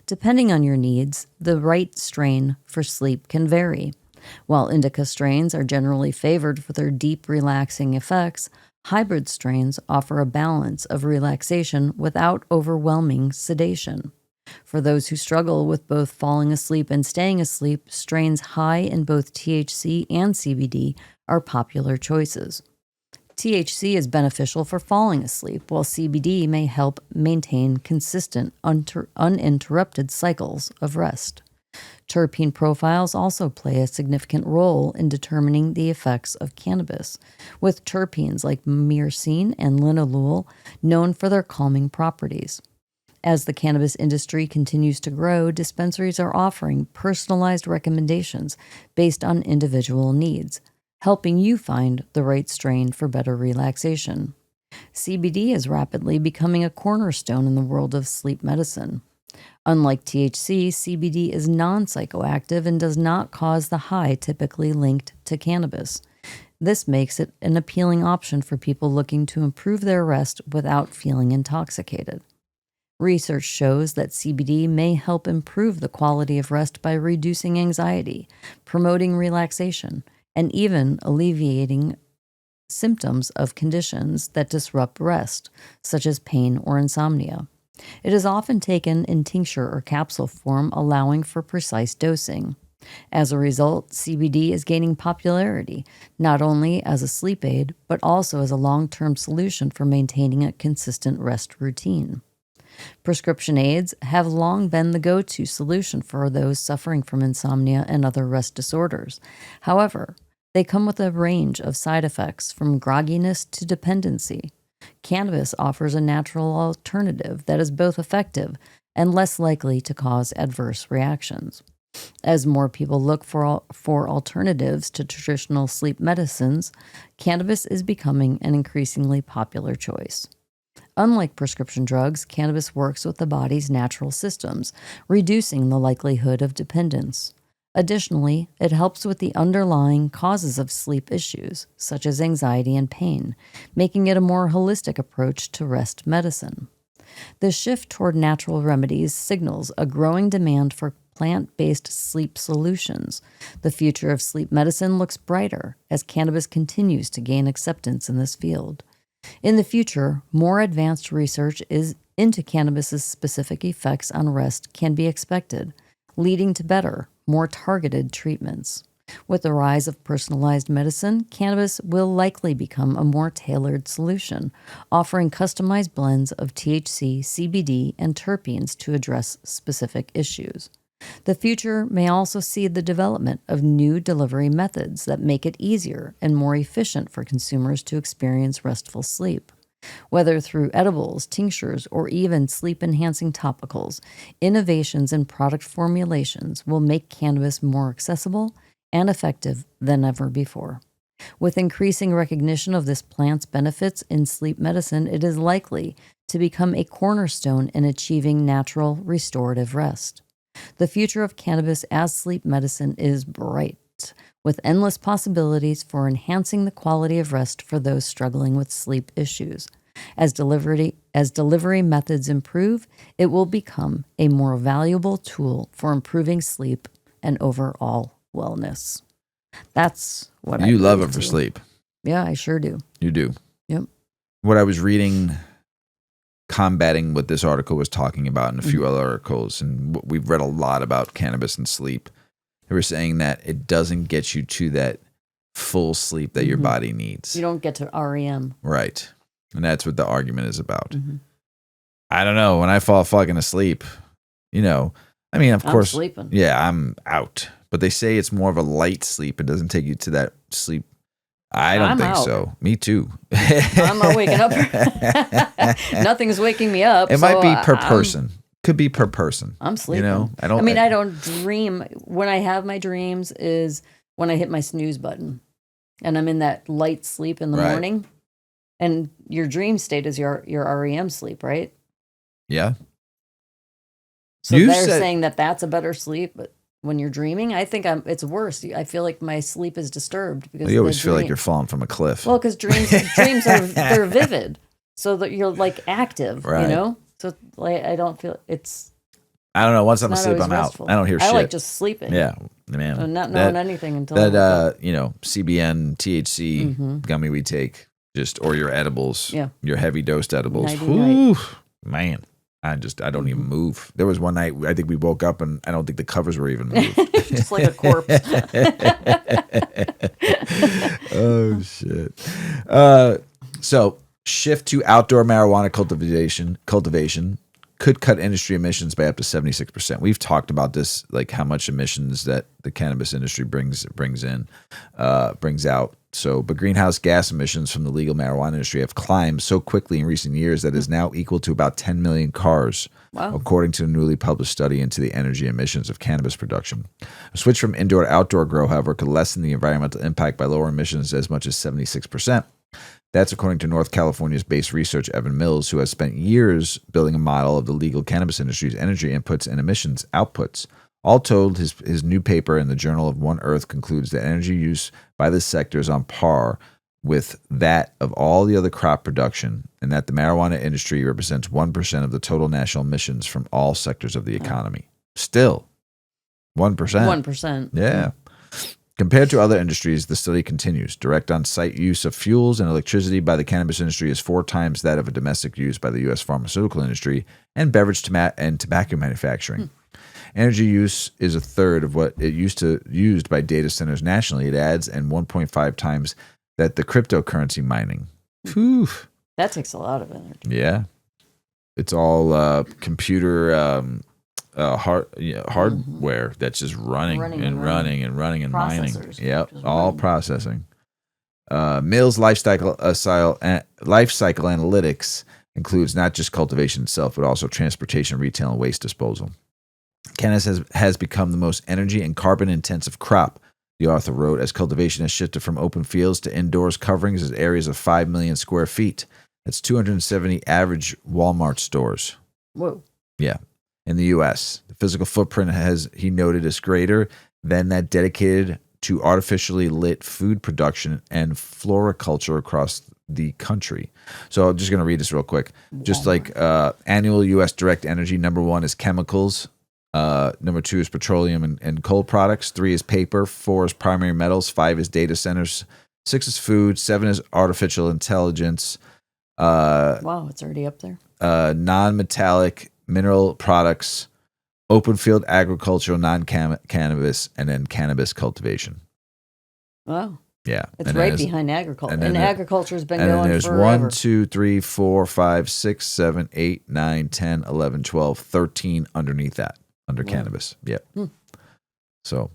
Depending on your needs, the right strain for sleep can vary. While indica strains are generally favored for their deep, relaxing effects, hybrid strains offer a balance of relaxation without overwhelming sedation. For those who struggle with both falling asleep and staying asleep, strains high in both THC and CBD are popular choices. THC is beneficial for falling asleep, while CBD may help maintain consistent, uninterrupted cycles of rest. Terpene profiles also play a significant role in determining the effects of cannabis, with terpenes like myrcene and linalool known for their calming properties. As the cannabis industry continues to grow, dispensaries are offering personalized recommendations based on individual needs, helping you find the right strain for better relaxation. CBD is rapidly becoming a cornerstone in the world of sleep medicine. Unlike THC, CBD is non-psychoactive and does not cause the high typically linked to cannabis. This makes it an appealing option for people looking to improve their rest without feeling intoxicated. Research shows that CBD may help improve the quality of rest by reducing anxiety, promoting relaxation, and even alleviating symptoms of conditions that disrupt rest, such as pain or insomnia. It is often taken in tincture or capsule form, allowing for precise dosing. As a result, CBD is gaining popularity, not only as a sleep aid, but also as a long-term solution for maintaining a consistent rest routine. Prescription aids have long been the go-to solution for those suffering from insomnia and other rest disorders. However, they come with a range of side effects from grogginess to dependency. Cannabis offers a natural alternative that is both effective and less likely to cause adverse reactions. As more people look for alternatives to traditional sleep medicines, cannabis is becoming an increasingly popular choice. Unlike prescription drugs, cannabis works with the body's natural systems, reducing the likelihood of dependence. Additionally, it helps with the underlying causes of sleep issues, such as anxiety and pain, making it a more holistic approach to rest medicine. The shift toward natural remedies signals a growing demand for plant-based sleep solutions. The future of sleep medicine looks brighter as cannabis continues to gain acceptance in this field. In the future, more advanced research into cannabis's specific effects on rest can be expected, leading to better, more targeted treatments. With the rise of personalized medicine, cannabis will likely become a more tailored solution, offering customized blends of THC, CBD, and terpenes to address specific issues. The future may also see the development of new delivery methods that make it easier and more efficient for consumers to experience restful sleep. Whether through edibles, tinctures, or even sleep-enhancing topicals, innovations in product formulations will make cannabis more accessible and effective than ever before. With increasing recognition of this plant's benefits in sleep medicine, it is likely to become a cornerstone in achieving natural restorative rest. The future of cannabis as sleep medicine is bright, with endless possibilities for enhancing the quality of rest for those struggling with sleep issues. As delivery methods improve, it will become a more valuable tool for improving sleep and overall wellness. That's what You love it for sleep. Yeah, I sure do. You do. Yep. What I was reading, combating what this article was talking about, and a few other articles, and we've read a lot about cannabis and sleep. They were saying that it doesn't get you to that full sleep that your body needs. You don't get to REM. Right. And that's what the argument is about. I don't know. When I fall fucking asleep, I mean, of course, sleeping. Yeah, I'm out. But they say it's more of a light sleep. It doesn't take you to that sleep. I'm think out. So. Me too. I'm not waking up. Nothing's waking me up. It might be per person. Could be per person. I'm sleeping. I don't dream. When I have my dreams is when I hit my snooze button and I'm in that light sleep in the morning. And your dream state is your REM sleep, right? Yeah. So they're saying that that's a better sleep, but when you're dreaming, I think it's worse. I feel like my sleep is disturbed because you always feel like you're falling from a cliff. Well, because dreams they're vivid, so that you're like active, right. So like I don't feel it's. I don't know. Once I'm asleep, I'm restful. out. I don't hear shit. I like just sleeping. Yeah, man. So not knowing anything until CBN, THC gummy we take, or your edibles, your heavy dosed edibles. Whew, man. I don't even move. There was one night I think we woke up and I don't think the covers were even moved. Just like a corpse. Oh shit. So shift to outdoor marijuana cultivation could cut industry emissions by up to 76%. We've talked about this, like how much emissions that the cannabis industry brings out. But greenhouse gas emissions from the legal marijuana industry have climbed so quickly in recent years that it is now equal to about 10 million cars, according to a newly published study into the energy emissions of cannabis production. A switch from indoor to outdoor grow, however, could lessen the environmental impact by lowering emissions as much as 76%. That's according to North California's based research Evan Mills, who has spent years building a model of the legal cannabis industry's energy inputs and emissions outputs. All told, his new paper in the Journal of One Earth concludes that energy use by this sector is on par with that of all the other crop production, and that the marijuana industry represents 1% of the total national emissions from all sectors of the economy. Still, 1%. 1%. Yeah. Compared to other industries, the study continues. Direct on-site use of fuels and electricity by the cannabis industry is 4 times that of a domestic use by the U.S. pharmaceutical industry and beverage and tobacco manufacturing. Energy use is a third of what it used by data centers nationally. It adds, and 1.5 times that the cryptocurrency mining. Whew. That takes a lot of energy. Yeah. It's all computer hardware that's just running and running and running and mining. Yep, all running. Processing. Mill's life cycle analytics includes not just cultivation itself, but also transportation, retail, and waste disposal. Cannabis has become the most energy and carbon intensive crop, the author wrote, as cultivation has shifted from open fields to indoors coverings as areas of 5 million square feet. That's 270 average Walmart stores. Whoa. Yeah. In the U.S., the physical footprint he noted, is greater than that dedicated to artificially lit food production and floriculture across the country. So I'm just going to read this real quick. Just like annual U.S. direct energy, number 1 is chemicals. Number 2 is petroleum and coal products. 3 is paper. 4 is primary metals. 5 is data centers. 6 is food. 7 is artificial intelligence. Wow, it's already up there. Non-metallic mineral products, open field agricultural, non-cannabis, and then cannabis cultivation. Wow. Yeah. It's right behind agriculture. And agriculture has been going forever. And there's forever. 1, 2, 3, 4, 5, 6, 7, 8, 9, 10, 11, 12, 13 underneath that, under cannabis. Yep. So,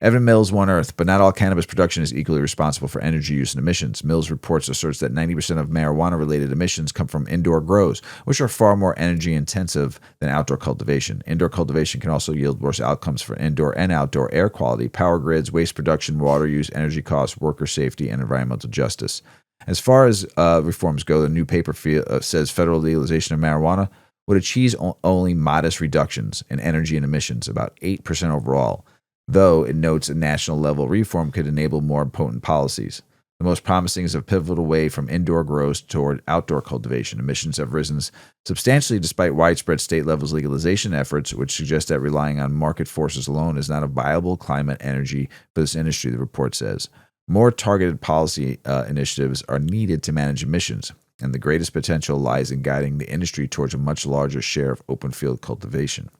Evan Mills, One Earth, but not all cannabis production is equally responsible for energy use and emissions. Mills reports asserts that 90% of marijuana-related emissions come from indoor grows, which are far more energy-intensive than outdoor cultivation. Indoor cultivation can also yield worse outcomes for indoor and outdoor air quality, power grids, waste production, water use, energy costs, worker safety, and environmental justice. As far as reforms go, the new paper says federal legalization of marijuana would achieve only modest reductions in energy and emissions, about 8% overall, though it notes a national level reform could enable more potent policies. The most promising is a pivotal way from indoor grows toward outdoor cultivation. Emissions have risen substantially despite widespread state levels legalization efforts, which suggest that relying on market forces alone is not a viable climate energy for this industry, the report says. More targeted policy initiatives are needed to manage emissions, and the greatest potential lies in guiding the industry towards a much larger share of open field cultivation.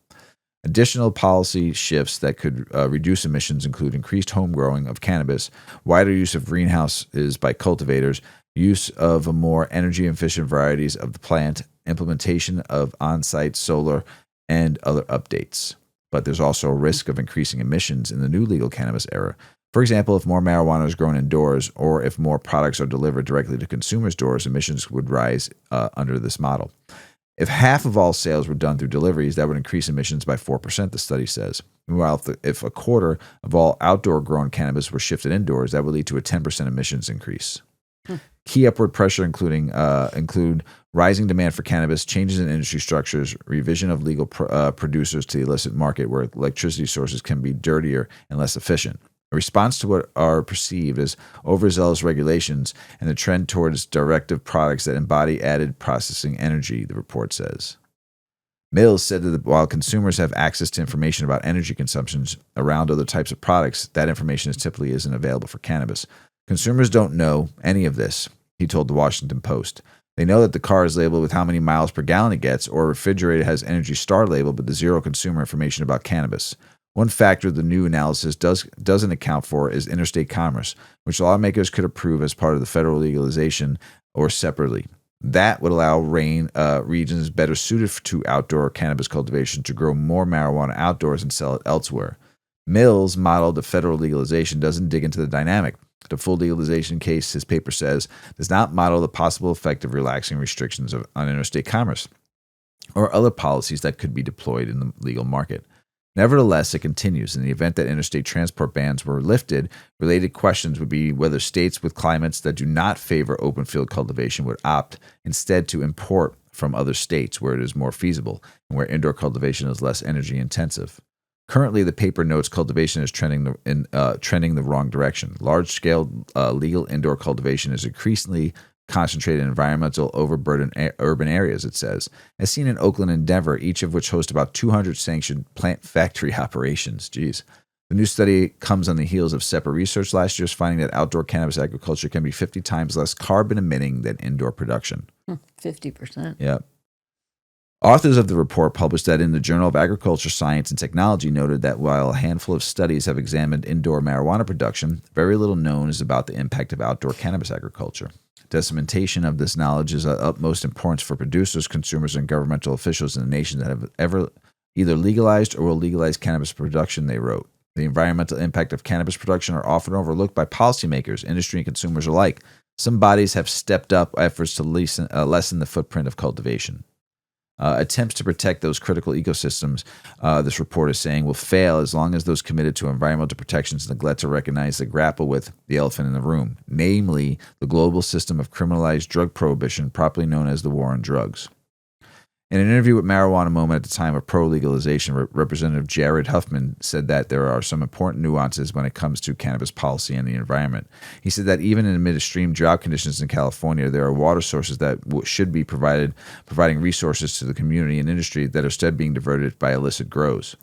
Additional policy shifts that could reduce emissions include increased home growing of cannabis, wider use of greenhouses by cultivators, use of a more energy-efficient varieties of the plant, implementation of on-site solar, and other updates. But there's also a risk of increasing emissions in the new legal cannabis era. For example, if more marijuana is grown indoors or if more products are delivered directly to consumers' doors, emissions would rise under this model. If half of all sales were done through deliveries, that would increase emissions by 4%, the study says. Meanwhile, if a quarter of all outdoor grown cannabis were shifted indoors, that would lead to a 10% emissions increase. Key upward pressure include rising demand for cannabis, changes in industry structures, revision of legal producers to the illicit market where electricity sources can be dirtier and less efficient. A response to what are perceived as overzealous regulations and the trend towards directive products that embody added processing energy, the report says. Mills said that while consumers have access to information about energy consumptions around other types of products, that information typically isn't available for cannabis. Consumers don't know any of this, he told the Washington Post. They know that the car is labeled with how many miles per gallon it gets, or a refrigerator has Energy Star labeled, but the zero consumer information about cannabis. One factor the new analysis doesn't account for is interstate commerce, which lawmakers could approve as part of the federal legalization or separately. That would allow regions better suited to outdoor cannabis cultivation to grow more marijuana outdoors and sell it elsewhere. Mills' model of federal legalization doesn't dig into the dynamic. The full legalization case, his paper says, does not model the possible effect of relaxing restrictions on interstate commerce or other policies that could be deployed in the legal market. Nevertheless, it continues. In the event that interstate transport bans were lifted, related questions would be whether states with climates that do not favor open field cultivation would opt instead to import from other states where it is more feasible and where indoor cultivation is less energy intensive. Currently, the paper notes cultivation is trending the wrong direction. Large-scale legal indoor cultivation is increasingly concentrated in environmental overburdened urban areas, it says, as seen in Oakland and Denver, each of which host about 200 sanctioned plant factory operations. Jeez. The new study comes on the heels of separate research last year's finding that outdoor cannabis agriculture can be 50 times less carbon emitting than indoor production. 50%. Yep. Authors of the report published that in the Journal of Agriculture, Science, and Technology noted that while a handful of studies have examined indoor marijuana production, very little known is about the impact of outdoor cannabis agriculture. Dissemination of this knowledge is of utmost importance for producers, consumers, and governmental officials in the nation that have ever either legalized or will legalize cannabis production, they wrote. The environmental impact of cannabis production are often overlooked by policymakers, industry, and consumers alike. Some bodies have stepped up efforts to lessen the footprint of cultivation. Attempts to protect those critical ecosystems, this report is saying, will fail as long as those committed to environmental protections neglect to recognize the grapple with the elephant in the room, namely the global system of criminalized drug prohibition, properly known as the war on drugs. In an interview with Marijuana Moment at the time of pro-legalization, Representative Jared Huffman said that there are some important nuances when it comes to cannabis policy and the environment. He said that even amid extreme drought conditions in California, there are water sources that should be providing resources to the community and industry that are instead being diverted by illicit grows.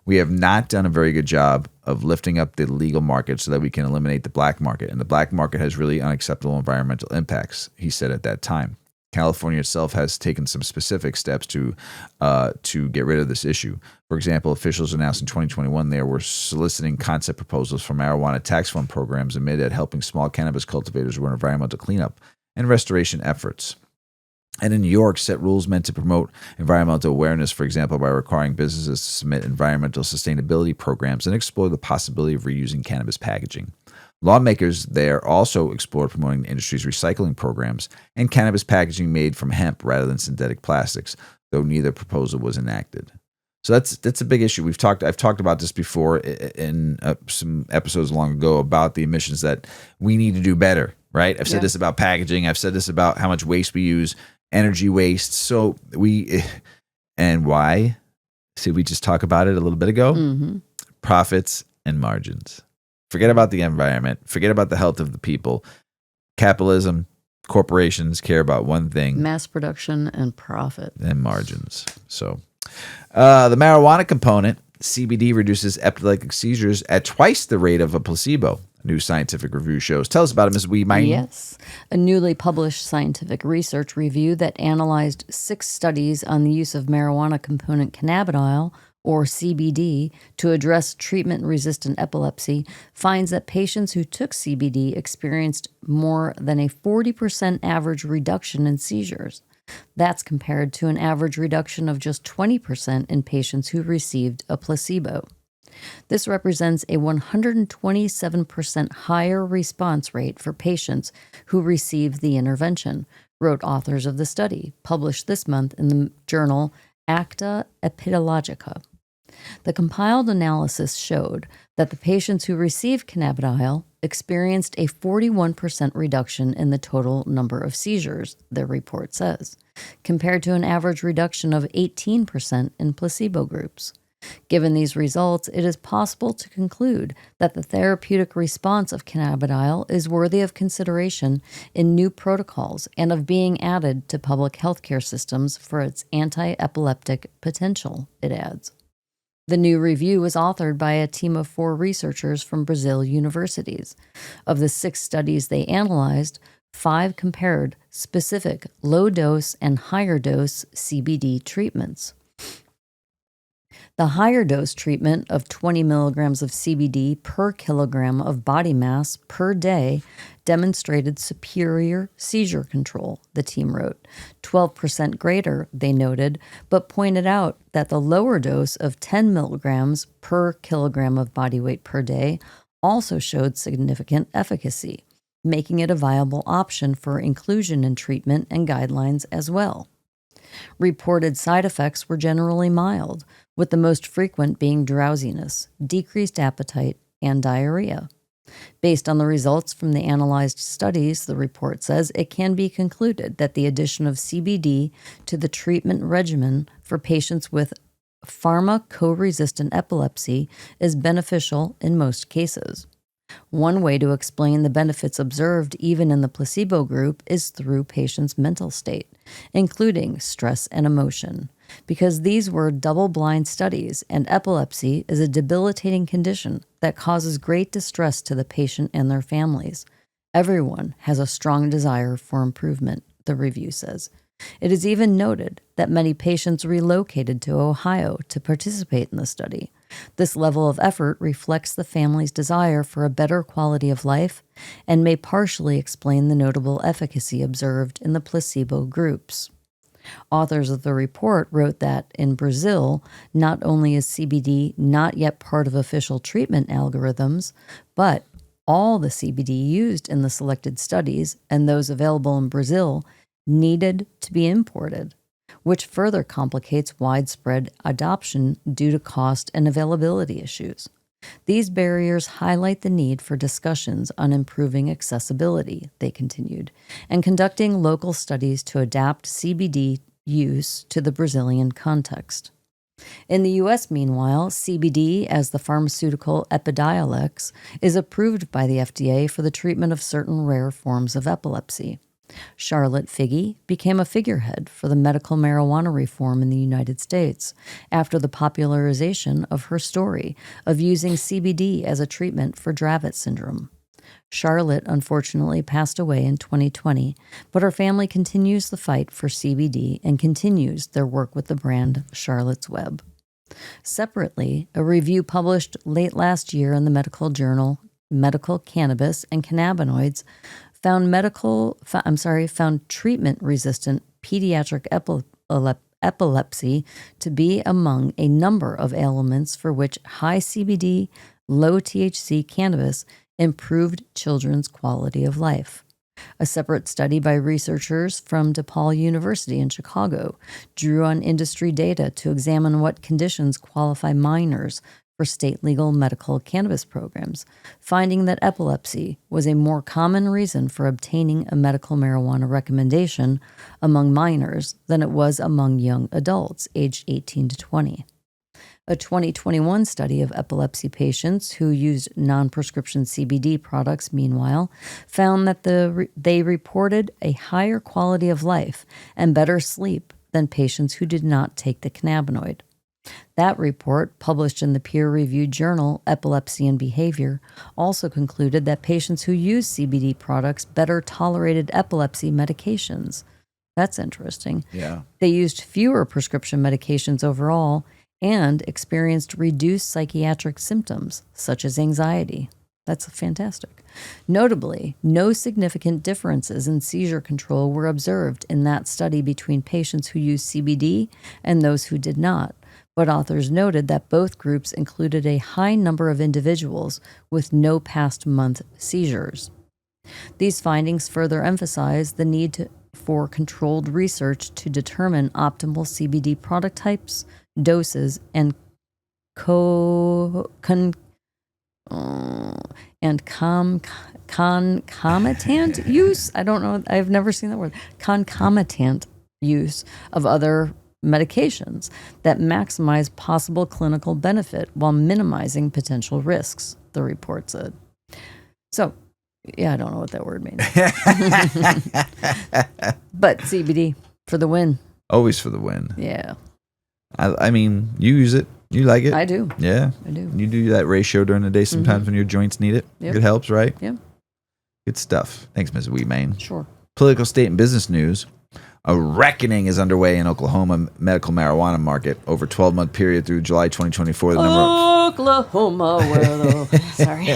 We have not done a very good job of lifting up the legal market so that we can eliminate the black market, and the black market has really unacceptable environmental impacts, he said at that time. California itself has taken some specific steps to get rid of this issue. For example, officials announced in 2021 they were soliciting concept proposals for marijuana tax fund programs amid at helping small cannabis cultivators with environmental cleanup and restoration efforts. And in New York, set rules meant to promote environmental awareness, for example, by requiring businesses to submit environmental sustainability programs and explore the possibility of reusing cannabis packaging. Lawmakers there also explored promoting the industry's recycling programs and cannabis packaging made from hemp rather than synthetic plastics, though neither proposal was enacted. So that's a big issue. I've talked about this before in some episodes long ago about the emissions that we need to do better, right? I've said this about packaging. I've said this about how much waste we use, energy waste. So and why? See, we just talked about it a little bit ago. Mm-hmm. Profits and margins. Forget about the environment. Forget about the health of the people. Capitalism, corporations care about one thing. Mass production and profit. And margins. So the marijuana component, CBD, reduces epileptic seizures at twice the rate of a placebo. New scientific review shows. Tell us about it, Ms. Weedman. Yes. A newly published scientific research review that analyzed 6 studies on the use of marijuana component cannabidiol, or CBD, to address treatment-resistant epilepsy finds that patients who took CBD experienced more than a 40% average reduction in seizures. That's compared to an average reduction of just 20% in patients who received a placebo. This represents a 127% higher response rate for patients who received the intervention, wrote authors of the study, published this month in the journal Acta Epidemiologica. The compiled analysis showed that the patients who received cannabidiol experienced a 41% reduction in the total number of seizures, the report says, compared to an average reduction of 18% in placebo groups. Given these results, it is possible to conclude that the therapeutic response of cannabidiol is worthy of consideration in new protocols and of being added to public healthcare systems for its anti-epileptic potential, it adds. The new review was authored by a team of 4 researchers from Brazil universities. Of the 6 studies they analyzed, 5 compared specific low-dose and higher-dose CBD treatments. The higher-dose treatment of 20 milligrams of CBD per kilogram of body mass per day demonstrated superior seizure control, the team wrote. 12% greater, they noted, but pointed out that the lower dose of 10 milligrams per kilogram of body weight per day also showed significant efficacy, making it a viable option for inclusion in treatment and guidelines as well. Reported side effects were generally mild, with the most frequent being drowsiness, decreased appetite, and diarrhea. Based on the results from the analyzed studies, the report says it can be concluded that the addition of CBD to the treatment regimen for patients with pharmacoresistant epilepsy is beneficial in most cases. One way to explain the benefits observed even in the placebo group is through patients' mental state, including stress and emotion, because these were double-blind studies and epilepsy is a debilitating condition that causes great distress to the patient and their families. Everyone has a strong desire for improvement, the review says. It is even noted that many patients relocated to Ohio to participate in the study. This level of effort reflects the family's desire for a better quality of life and may partially explain the notable efficacy observed in the placebo groups. Authors of the report wrote that in Brazil, not only is CBD not yet part of official treatment algorithms, but all the CBD used in the selected studies and those available in Brazil needed to be imported, which further complicates widespread adoption due to cost and availability issues. These barriers highlight the need for discussions on improving accessibility, they continued, and conducting local studies to adapt CBD use to the Brazilian context. In the U.S., meanwhile, CBD, as the pharmaceutical Epidiolex, is approved by the FDA for the treatment of certain rare forms of epilepsy. Charlotte Figi became a figurehead for the medical marijuana reform in the United States after the popularization of her story of using CBD as a treatment for Dravet syndrome. Charlotte unfortunately passed away in 2020, but her family continues the fight for CBD and continues their work with the brand Charlotte's Web. Separately, a review published late last year in the medical journal Medical Cannabis and Cannabinoids found treatment-resistant pediatric epilepsy to be among a number of ailments for which high CBD, low THC cannabis improved children's quality of life. A separate study by researchers from DePaul University in Chicago drew on industry data to examine what conditions qualify minors for state legal medical cannabis programs, finding that epilepsy was a more common reason for obtaining a medical marijuana recommendation among minors than it was among young adults aged 18 to 20. A 2021 study of epilepsy patients who used non-prescription CBD products, meanwhile, found that they reported a higher quality of life and better sleep than patients who did not take the cannabinoid. That report, published in the peer-reviewed journal Epilepsy and Behavior, also concluded that patients who used CBD products better tolerated epilepsy medications. That's interesting. Yeah. They used fewer prescription medications overall and experienced reduced psychiatric symptoms, such as anxiety. That's fantastic. Notably, no significant differences in seizure control were observed in that study between patients who used CBD and those who did not, but authors noted that both groups included a high number of individuals with no past month seizures. These findings further emphasize the need for controlled research to determine optimal CBD product types, doses, and concomitant use. I don't know. I've never seen that word. Concomitant use of other medications that maximize possible clinical benefit while minimizing potential risks, the report said. So, yeah, I don't know what that word means. But CBD for the win. Always for the win. Yeah. I mean, you use it. You like it. I do. Yeah. I do. You do that ratio during the day sometimes when your joints need it. Yep. It helps, right? Yeah. Good stuff. Thanks, Mrs Weedman. Sure. Political, state, and business news. A reckoning is underway in Oklahoma medical marijuana market over a 12-month period through July 2024. The number Oklahoma, where sorry.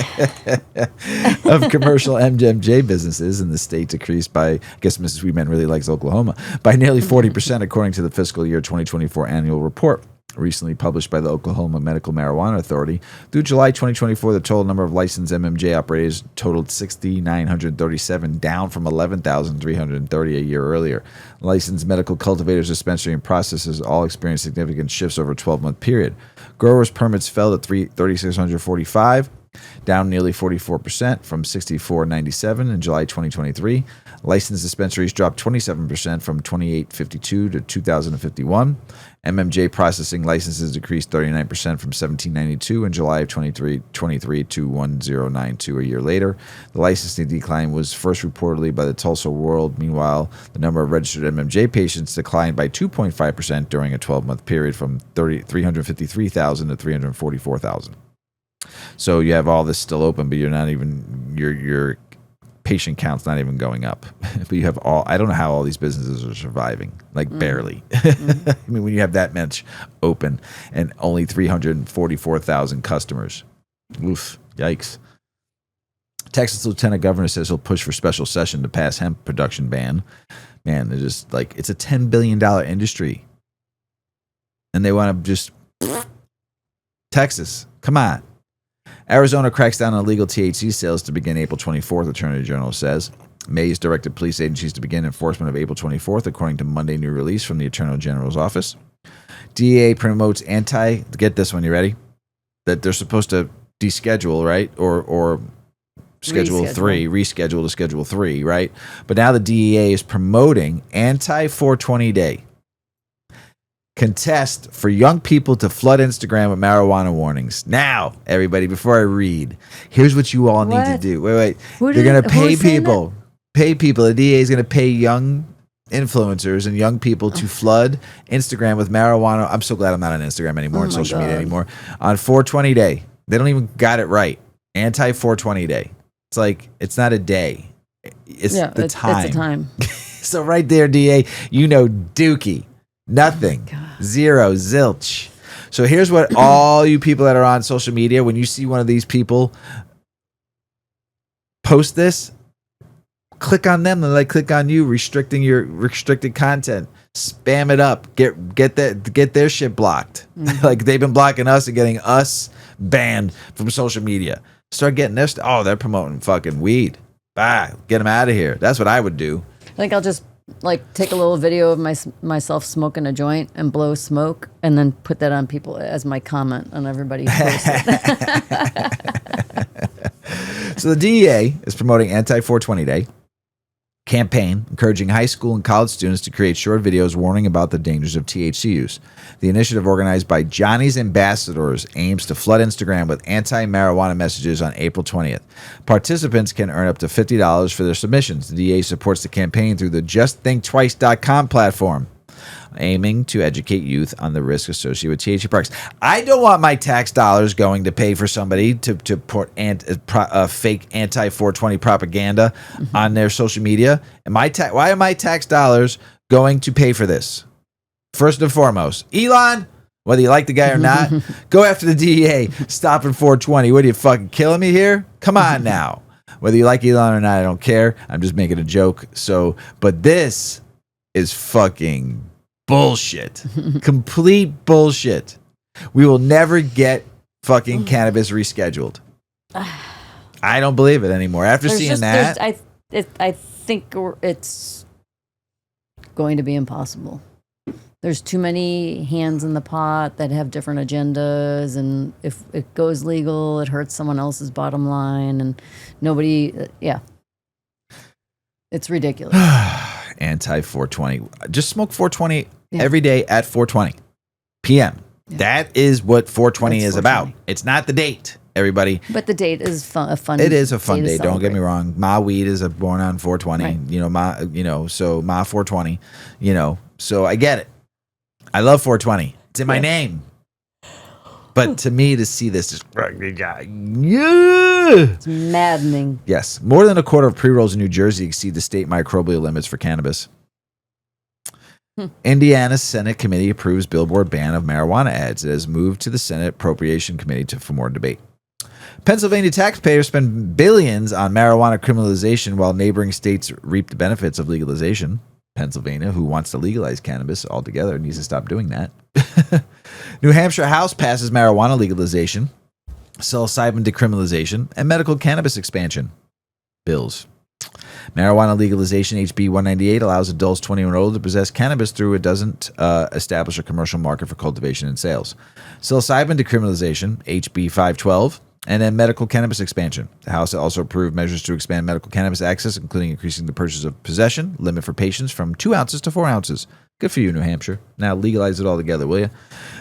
of commercial MMJ businesses in the state decreased by, I guess Mrs. Weedman really likes Oklahoma, by nearly 40% according to the fiscal year 2024 annual report recently published by the Oklahoma Medical Marijuana Authority. Through July 2024, the total number of licensed MMJ operators totaled 6,937, down from 11,330 a year earlier. Licensed medical cultivators, dispensary, and processors all experienced significant shifts over a 12-month period. Growers' permits fell to 3,645, down nearly 44% from 6,497 in July 2023. Licensed dispensaries dropped 27% from 2,852 to 2,051. MMJ processing licenses decreased 39% from 1,792 in July of 2023 to 1,092 a year later. The licensing decline was first reportedly by the Tulsa World. Meanwhile, the number of registered MMJ patients declined by 2.5% during a 12-month period from 353,000 to 344,000. So you have all this still open, but you're not even your patient count's not even going up. But you have I don't know how all these businesses are surviving, like barely. I mean, when you have that much open and only 344,000 customers. Oof, yikes. Texas Lieutenant Governor says he'll push for special session to pass hemp production ban. Man, they're just like, it's a $10 billion industry. And they want to just... Texas, come on. Arizona cracks down on illegal THC sales to begin April 24th, Attorney General says. Mays directed police agencies to begin enforcement of April 24th, according to Monday new release from the Attorney General's office. DEA promotes get this one, you ready? That they're supposed to deschedule, right? Or reschedule to Schedule 3, right? But now the DEA is promoting anti-420 day. Contest for young people to flood Instagram with marijuana warnings. Now, everybody, before I read, here's what you all need to do. Wait. They're going to pay people. Pay people. The DEA is going to pay young influencers and young people to flood Instagram with marijuana. I'm so glad I'm not on Instagram anymore and social media anymore. On 420 day. They don't even got it right. Anti-420 day. It's like, it's not a day. It's the time. It's a time. So right there, DA, you know dookie. Nothing. Zero. Zilch. So here's what all you people that are on social media, when you see one of these people post this, click on them and click on you, restricting your restricted content. Spam it up. Get their shit blocked. Like they've been blocking us and getting us banned from social media. Start getting this. Oh, they're promoting fucking weed. Bye. Get them out of here. That's what I would do. I think I'll just take a little video of myself smoking a joint and blow smoke, and then put that on people as my comment on everybody. So the DEA is promoting Anti-420 Day campaign, encouraging high school and college students to create short videos warning about the dangers of THC use. The initiative, organized by Johnny's Ambassadors, aims to flood Instagram with anti-marijuana messages on April 20th. Participants can earn up to $50 for their submissions. The DA supports the campaign through the JustThinkTwice.com platform, aiming to educate youth on the risk associated with THC products. I don't want my tax dollars going to pay for somebody to put fake anti-420 propaganda on their social media. And why are my tax dollars going to pay for this? First and foremost, Elon, whether you like the guy or not, go after the DEA. Stopping 420. What are you, fucking killing me here? Come on now. Whether you like Elon or not, I don't care. I'm just making a joke. But this is fucking bullshit. Complete bullshit. We will never get fucking cannabis rescheduled. I don't believe it anymore. After seeing that, I think it's going to be impossible. There's too many hands in the pot that have different agendas, and if it goes legal, it hurts someone else's bottom line, and nobody, it's ridiculous. Anti-420. Just smoke 420 every day at 4:20 p.m. Yeah. That is what 420 is about. It's not the date, everybody. But the date is a fun. It is a fun day. Don't get me wrong. My weed is born on 420. Right. So my 420. So I get it. I love 420. It's in my name. But to me, to see this is it's maddening. Yes. More than a quarter of pre-rolls in New Jersey exceed the state microbial limits for cannabis. Indiana's Senate committee approves billboard ban of marijuana ads. It has moved to the Senate Appropriation Committee for more debate. Pennsylvania taxpayers spend billions on marijuana criminalization while neighboring states reap the benefits of legalization. Pennsylvania, who wants to legalize cannabis altogether, needs to stop doing that. New Hampshire House passes marijuana legalization, psilocybin decriminalization, and medical cannabis expansion bills. Marijuana legalization, HB 198, allows adults 21 and older to possess cannabis through it doesn't establish a commercial market for cultivation and sales. Psilocybin decriminalization, HB 512, and then medical cannabis expansion. The House also approved measures to expand medical cannabis access, including increasing the purchase of possession limit for patients from 2 ounces to 4 ounces. Good for you, New Hampshire. Now legalize it all together, will you?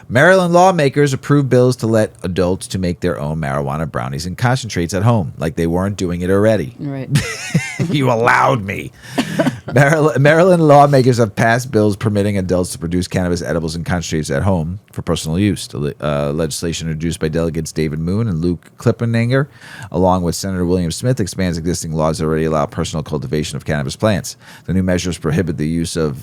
Maryland lawmakers approved bills to let adults to make their own marijuana brownies and concentrates at home, like they weren't doing it already. Right. You allowed me. Maryland lawmakers have passed bills permitting adults to produce cannabis edibles and concentrates at home for personal use. The legislation introduced by delegates David Moon and Luke Klippeninger, along with Senator William Smith, expands existing laws that already allow personal cultivation of cannabis plants. The new measures prohibit the use of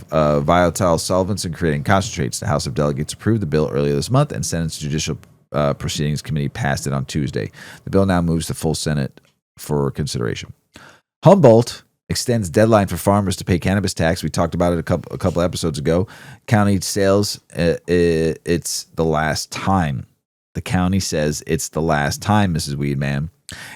volatile solvents in creating concentrates. The House of Delegates approved the bill earlier this month, and Senate's Judicial Proceedings Committee passed it on Tuesday. The bill now moves to full Senate for consideration. Humboldt extends deadline for farmers to pay cannabis tax. We talked about it a couple episodes ago. County sales, it's the last time. The county says it's the last time, Mrs. Weedman.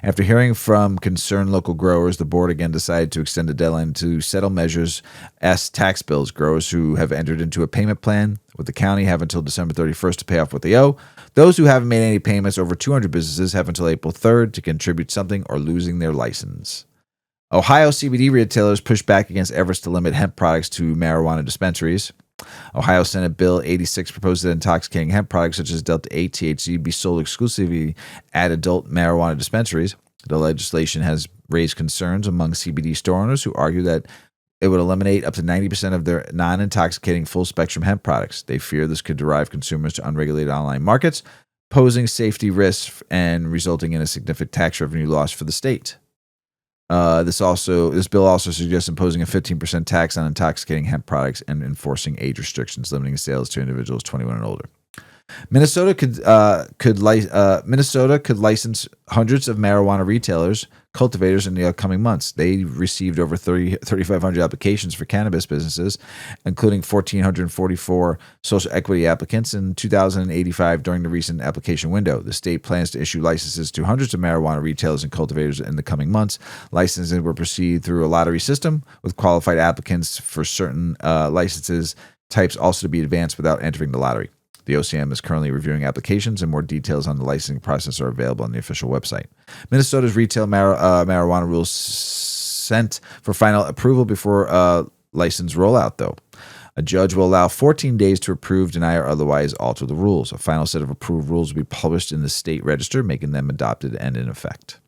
After hearing from concerned local growers, the board again decided to extend the deadline to settle Measures S tax bills. Growers who have entered into a payment plan with the county have until December 31st to pay off what they owe. Those who haven't made any payments, over 200 businesses, have until April 3rd to contribute something or losing their license. Ohio CBD retailers push back against efforts to limit hemp products to marijuana dispensaries. Ohio Senate Bill 86 proposes that intoxicating hemp products such as Delta 8 THC be sold exclusively at adult marijuana dispensaries. The legislation has raised concerns among CBD store owners who argue that it would eliminate up to 90% of their non-intoxicating full-spectrum hemp products. They fear this could drive consumers to unregulated online markets, posing safety risks and resulting in a significant tax revenue loss for the state. This bill also suggests imposing a 15% tax on intoxicating hemp products and enforcing age restrictions, limiting sales to individuals 21 and older. Minnesota could license hundreds of marijuana retailers, cultivators in the upcoming months. They received over 3,500 applications for cannabis businesses, including 1,444 social equity applicants and 2,085 during the recent application window. The state plans to issue licenses to hundreds of marijuana retailers and cultivators in the coming months. Licensing will proceed through a lottery system with qualified applicants for certain licenses types also to be advanced without entering the lottery. The OCM is currently reviewing applications, and more details on the licensing process are available on the official website. Minnesota's retail marijuana rules sent for final approval before license rollout, though. A judge will allow 14 days to approve, deny, or otherwise alter the rules. A final set of approved rules will be published in the state register, making them adopted and in effect.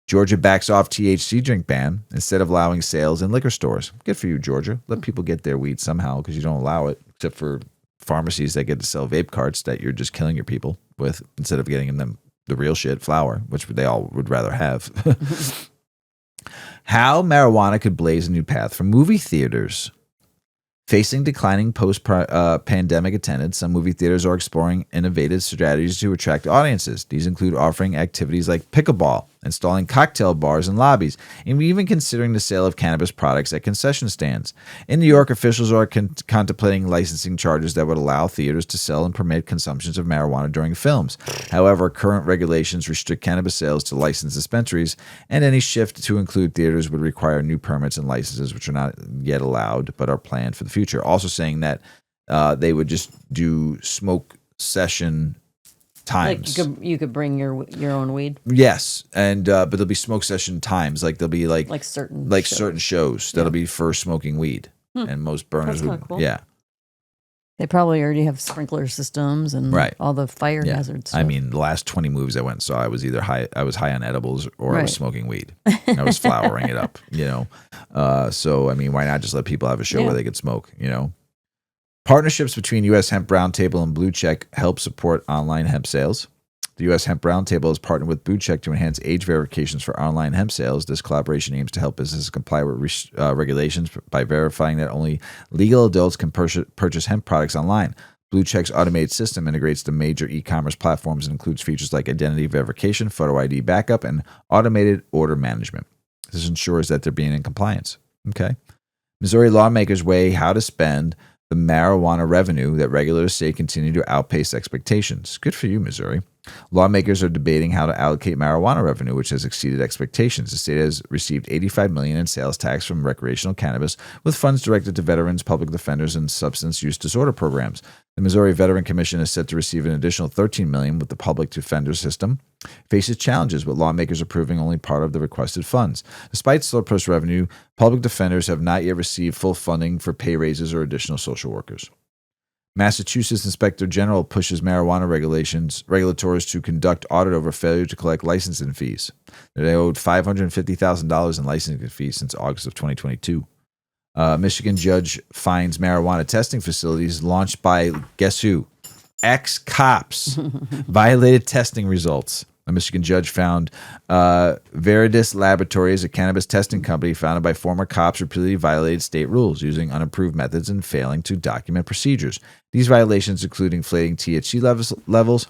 Georgia backs off THC drink ban instead of allowing sales in liquor stores. Good for you, Georgia. Let people get their weed somehow because you don't allow it, except for pharmacies that get to sell vape carts that you're just killing your people with instead of getting them the real shit, flower, which they all would rather have. How marijuana could blaze a new path for movie theaters. Facing declining post-pandemic attendance, some movie theaters are exploring innovative strategies to attract audiences. These include offering activities like pickleball, installing cocktail bars in lobbies, and even considering the sale of cannabis products at concession stands. In New York, officials are contemplating licensing charges that would allow theaters to sell and permit consumptions of marijuana during films. However, current regulations restrict cannabis sales to licensed dispensaries, and any shift to include theaters would require new permits and licenses, which are not yet allowed but are planned for the future. Also saying that they would just do smoke session times. Like you could bring your own weed. Yes, and but there'll be smoke session times. Like there'll be certain shows that'll be for smoking weed, and most burners would. Cool. Yeah, they probably already have sprinkler systems and all the fire hazards. I mean, the last 20 movies I went and saw, I was either high on edibles or I was smoking weed. I was flowering it up, So I mean, why not just let people have a show where they could smoke, Partnerships between U.S. Hemp Roundtable and Blue Check help support online hemp sales. The U.S. Hemp Roundtable has partnered with Blue Check to enhance age verifications for online hemp sales. This collaboration aims to help businesses comply with regulations by verifying that only legal adults can purchase hemp products online. Blue Check's automated system integrates the major e-commerce platforms and includes features like identity verification, photo ID backup, and automated order management. This ensures that they're being in compliance. Okay. Missouri lawmakers weigh how to spend the marijuana revenue that regulators say continue to outpace expectations. Good for you, Missouri. Lawmakers are debating how to allocate marijuana revenue, which has exceeded expectations. The state has received $85 million in sales tax from recreational cannabis, with funds directed to veterans, public defenders, and substance use disorder programs. The Missouri Veteran Commission is set to receive an additional $13 million, with the public defender system faces challenges, with lawmakers approving only part of the requested funds. Despite surplus revenue, public defenders have not yet received full funding for pay raises or additional social workers. Massachusetts Inspector General pushes marijuana regulators to conduct audit over failure to collect licensing fees. They owed $550,000 in licensing fees since August of 2022. Michigan judge finds marijuana testing facilities launched by, guess who? Ex-cops violated testing results. A Michigan judge found Veridis Laboratories, a cannabis testing company founded by former cops, repeatedly violated state rules using unapproved methods and failing to document procedures. These violations include inflating THC levels,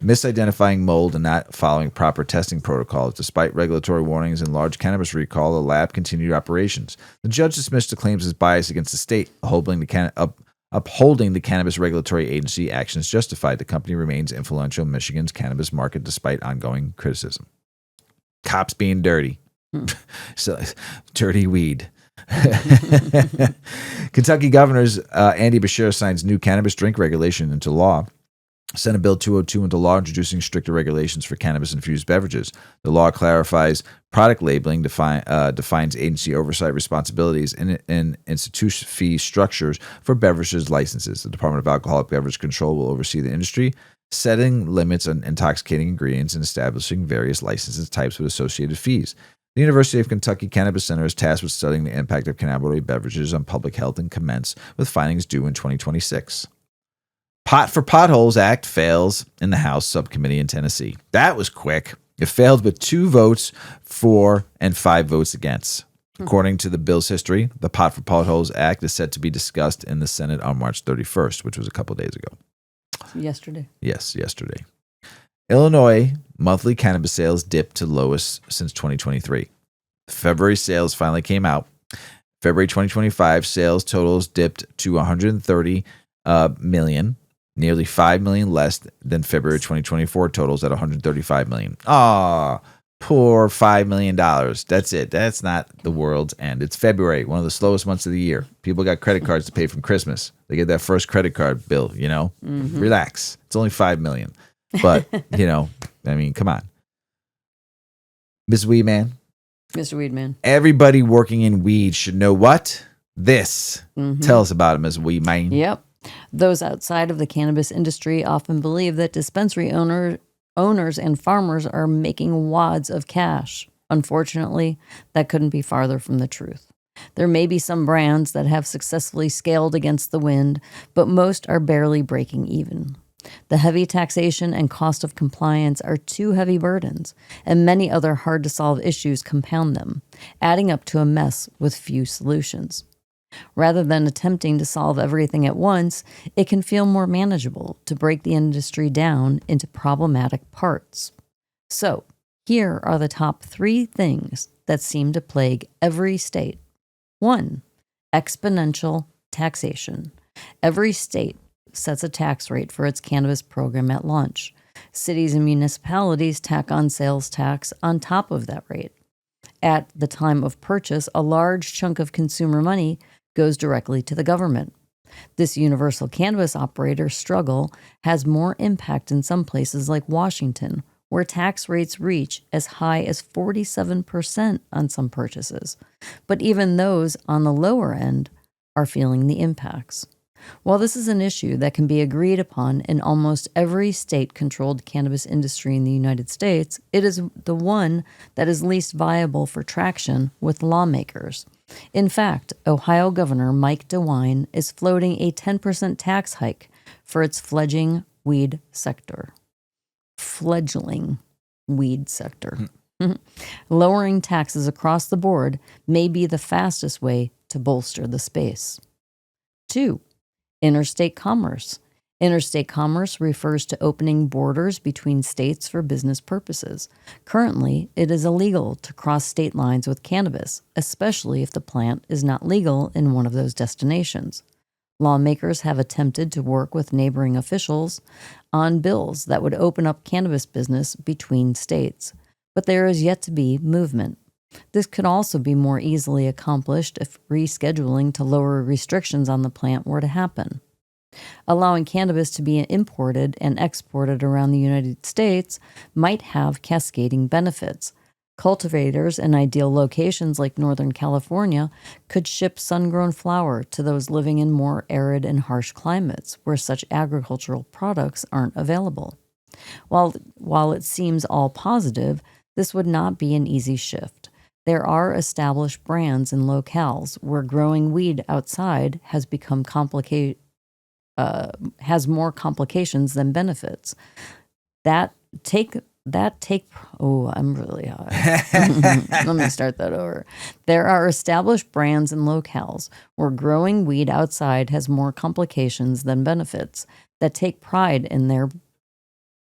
misidentifying mold, and not following proper testing protocols. Despite regulatory warnings and large cannabis recall, the lab continued operations. The judge dismissed the claims as bias against the state, upholding the Cannabis Regulatory Agency actions justified. The company remains influential in Michigan's cannabis market despite ongoing criticism. Cops being dirty. So, dirty weed. Kentucky Governor's Andy Beshear signs new cannabis drink regulation into law. Senate Bill 202 into law introducing stricter regulations for cannabis-infused beverages. The law clarifies product labeling, defines agency oversight responsibilities, and institutes fee structures for beverages licenses. The Department of Alcoholic Beverage Control will oversee the industry, setting limits on intoxicating ingredients and establishing various licenses types with associated fees. The University of Kentucky Cannabis Center is tasked with studying the impact of cannabinoid beverages on public health and commence with findings due in 2026. Pot for Potholes Act fails in the House subcommittee in Tennessee. That was quick. It failed with 2 votes for and 5 votes against. According to the bill's history, the Pot for Potholes Act is set to be discussed in the Senate on March 31st, which was a couple days ago. Yesterday. Yes, yesterday. Illinois monthly cannabis sales dipped to lowest since 2023. February sales finally came out. February 2025 sales totals dipped to 130 million. Nearly 5 million less than February 2024 totals at 135 million. Poor $5 million. That's it. That's not the world's end. It's February, one of the slowest months of the year. People got credit cards to pay from Christmas. They get that first credit card bill, Relax. It's only 5 million. But, come on. Ms. Weedman. Mr. Weedman. Everybody working in weed should know what? This. Tell us about it, Ms. Weedman. Yep. Those outside of the cannabis industry often believe that dispensary owners and farmers are making wads of cash. Unfortunately, that couldn't be farther from the truth. There may be some brands that have successfully scaled against the wind, but most are barely breaking even. The heavy taxation and cost of compliance are 2 heavy burdens, and many other hard-to-solve issues compound them, adding up to a mess with few solutions. Rather than attempting to solve everything at once, it can feel more manageable to break the industry down into problematic parts. So, here are the top 3 things that seem to plague every state. 1. Exponential taxation. Every state sets a tax rate for its cannabis program at launch. Cities and municipalities tack on sales tax on top of that rate. At the time of purchase, a large chunk of consumer money goes directly to the government. This universal cannabis operator struggle has more impact in some places like Washington, where tax rates reach as high as 47% on some purchases. But even those on the lower end are feeling the impacts. While this is an issue that can be agreed upon in almost every state-controlled cannabis industry in the United States, it is the one that is least viable for traction with lawmakers. In fact, Ohio Governor Mike DeWine is floating a 10% tax hike for its fledgling weed sector. Lowering taxes across the board may be the fastest way to bolster the space. 2. Interstate commerce. Interstate commerce refers to opening borders between states for business purposes. Currently, it is illegal to cross state lines with cannabis, especially if the plant is not legal in one of those destinations. Lawmakers have attempted to work with neighboring officials on bills that would open up cannabis business between states, but there is yet to be movement. This could also be more easily accomplished if rescheduling to lower restrictions on the plant were to happen. Allowing cannabis to be imported and exported around the United States might have cascading benefits. Cultivators in ideal locations like Northern California could ship sun-grown flower to those living in more arid and harsh climates where such agricultural products aren't available. While it seems all positive, this would not be an easy shift. There are established brands and locales where growing weed outside has become has more complications than benefits. That take oh, I'm really high. Let me start that over. There are established brands and locales where growing weed outside has more complications than benefits that take pride in their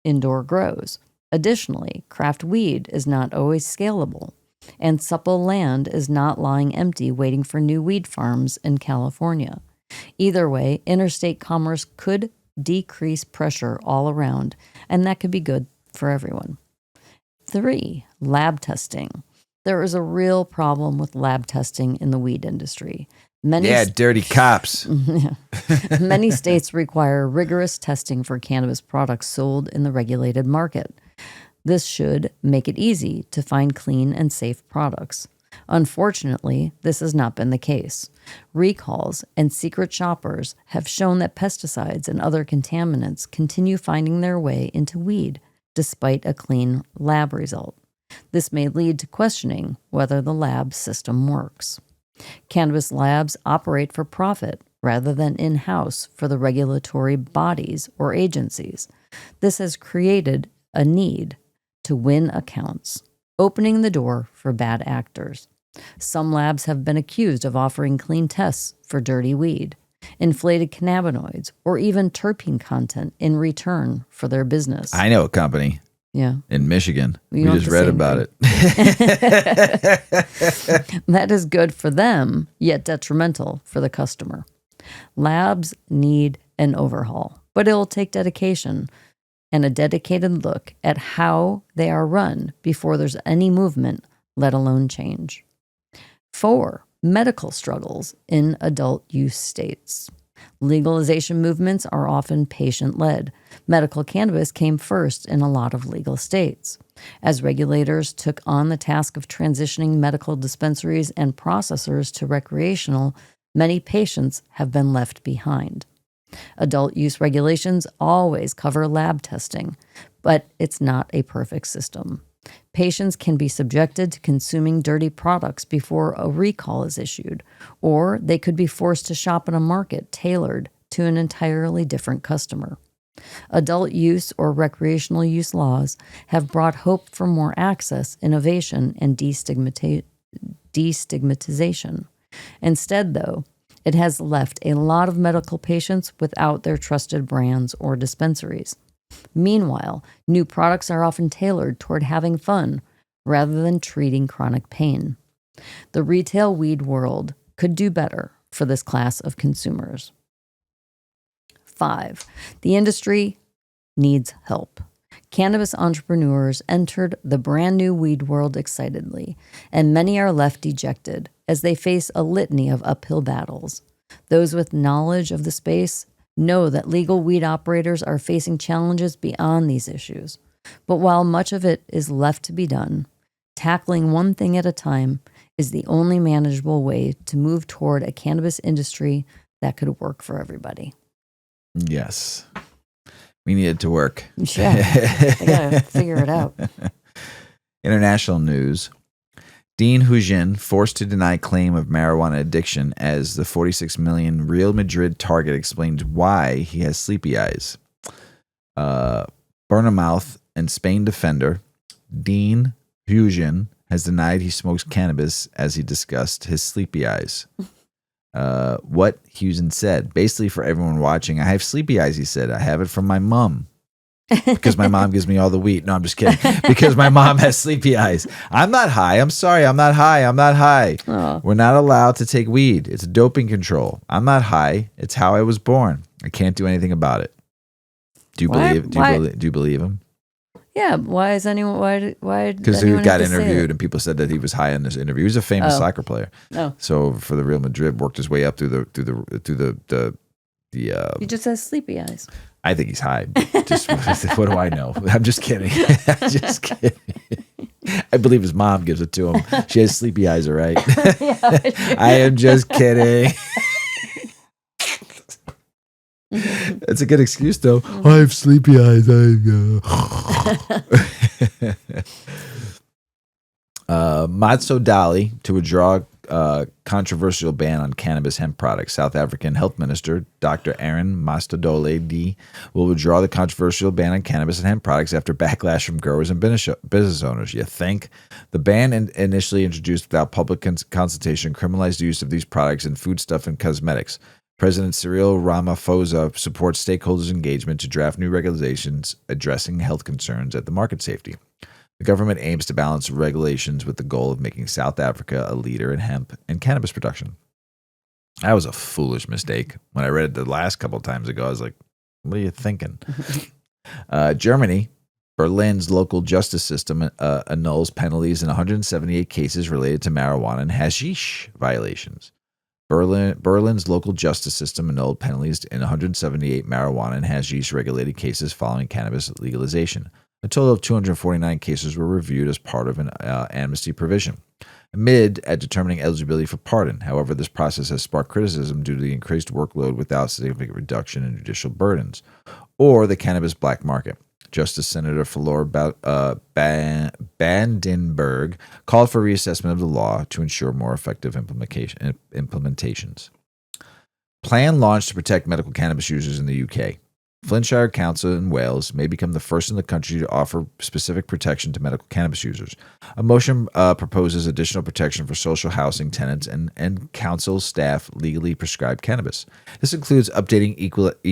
indoor grows. Additionally, craft weed is not always scalable, and supple land is not lying empty waiting for new weed farms in California. Either way, interstate commerce could decrease pressure all around, and that could be good for everyone. 3. Lab testing. There is a real problem with lab testing in the weed industry. Dirty cops. Many states require rigorous testing for cannabis products sold in the regulated market. This should make it easy to find clean and safe products. Unfortunately, this has not been the case. Recalls and secret shoppers have shown that pesticides and other contaminants continue finding their way into weed despite a clean lab result. This may lead to questioning whether the lab system works. Cannabis labs operate for profit rather than in-house for the regulatory bodies or agencies. This has created a need to win accounts, opening the door for bad actors. Some labs have been accused of offering clean tests for dirty weed, inflated cannabinoids, or even terpene content in return for their business. I know a company. Yeah. In Michigan. We We just read about it. That is good for them, yet detrimental for the customer. Labs need an overhaul, but it will take dedication and a dedicated look at how they are run before there's any movement, let alone change. 4. Medical struggles in adult use states. Legalization movements are often patient-led. Medical cannabis came first in a lot of legal states. As regulators took on the task of transitioning medical dispensaries and processors to recreational, many patients have been left behind. Adult use regulations always cover lab testing, but it's not a perfect system. Patients can be subjected to consuming dirty products before a recall is issued, or they could be forced to shop in a market tailored to an entirely different customer. Adult use or recreational use laws have brought hope for more access, innovation, and destigmatization. Instead, though, it has left a lot of medical patients without their trusted brands or dispensaries. Meanwhile, new products are often tailored toward having fun rather than treating chronic pain. The retail weed world could do better for this class of consumers. 5. The industry needs help. Cannabis entrepreneurs entered the brand new weed world excitedly, and many are left dejected as they face a litany of uphill battles. Those with knowledge of the space know that legal weed operators are facing challenges beyond these issues. But while much of it is left to be done, tackling one thing at a time is the only manageable way to move toward a cannabis industry that could work for everybody. Yes. We need it to work. Yeah, they gotta figure it out. International news. Dean Hujin forced to deny claim of marijuana addiction as the 46 million Real Madrid target explains why he has sleepy eyes. Bournemouth and Spain defender Dean Hujin has denied he smokes cannabis as he discussed his sleepy eyes. What Hujin said, basically for everyone watching, I have sleepy eyes, he said. I have it from my mom. Because my mom gives me all the weed. No, I'm just kidding. Because my mom has sleepy eyes. I'm not high. I'm sorry. I'm not high. I'm not high. Oh. We're not allowed to take weed. It's doping control. I'm not high. It's how I was born. I can't do anything about it. Do you believe? Do you believe him? Yeah. Why is anyone? Why? Because he got interviewed and people said that he was high in this interview. He was a famous soccer player. No. So for the Real Madrid, worked his way up through the. He just has sleepy eyes. I think he's high. Just what do I know? I'm just kidding. I'm just kidding. I believe his mom gives it to him. She has sleepy eyes, all right? I am just kidding. It's a good excuse, though. I have sleepy eyes. Matzo Dali to withdraw controversial ban on cannabis hemp products. South African Health Minister Dr. Aaron Mastodole will withdraw the controversial ban on cannabis and hemp products after backlash from growers and business owners. You think? The ban initially introduced without public consultation criminalized use of these products in foodstuff and cosmetics. President Cyril Ramaphosa supports stakeholders' engagement to draft new regulations addressing health concerns at the market safety. The government aims to balance regulations with the goal of making South Africa a leader in hemp and cannabis production. That was a foolish mistake. When I read it the last couple of times ago, I was like, what are you thinking? Germany, Berlin's local justice system annuls penalties in 178 cases related to marijuana and hashish violations. Berlin's local justice system annulled penalties in 178 marijuana and hashish regulated cases following cannabis legalization. A total of 249 cases were reviewed as part of an amnesty provision, amid at determining eligibility for pardon. However, this process has sparked criticism due to the increased workload without significant reduction in judicial burdens, or the cannabis black market. Justice Senator Flor Bandenberg called for reassessment of the law to ensure more effective implementations. Plan launched to protect medical cannabis users in the UK. Flintshire Council in Wales may become the first in the country to offer specific protection to medical cannabis users. A motion proposes additional protection for social housing tenants and council staff legally prescribed cannabis. This includes updating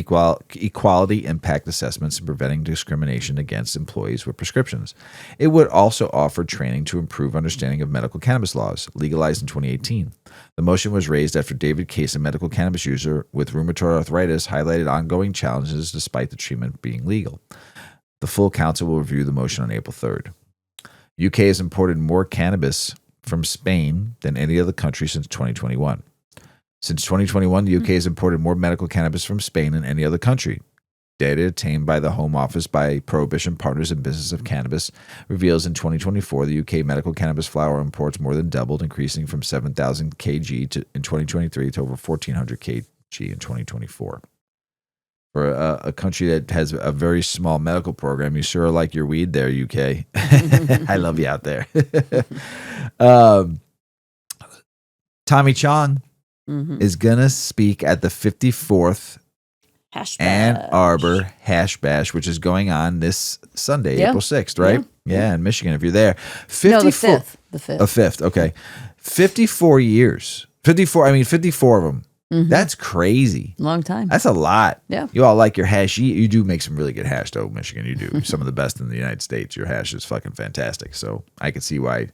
equality impact assessments and preventing discrimination against employees with prescriptions. It would also offer training to improve understanding of medical cannabis laws, legalized in 2018. The motion was raised after David Case, a medical cannabis user with rheumatoid arthritis, highlighted ongoing challenges despite the treatment being legal. The full council will review the motion on April 3rd. UK has imported more cannabis from Spain than any other country since 2021. Since 2021, the UK has imported more medical cannabis from Spain than any other country. Data obtained by the Home Office by Prohibition Partners in Business of Cannabis reveals in 2024 the UK medical cannabis flower imports more than doubled, increasing from 7,000 kg in 2023 to over 1,400 kg in 2024. For a country that has a very small medical program, you sure like your weed there, UK. I love you out there. Tommy Chong is going to speak at the 54th Ann Arbor Hash Bash, which is going on this Sunday, April 6th, right? Yeah, in Michigan, if you're there. No, the 5th. The 5th. A 5th, okay. 54 years. 54 of them. That's crazy. Long time. That's a lot. Yeah. You all like your hash. You do make some really good hash, though, Michigan. You do. Some of the best in the United States. Your hash is fucking fantastic. So I can see why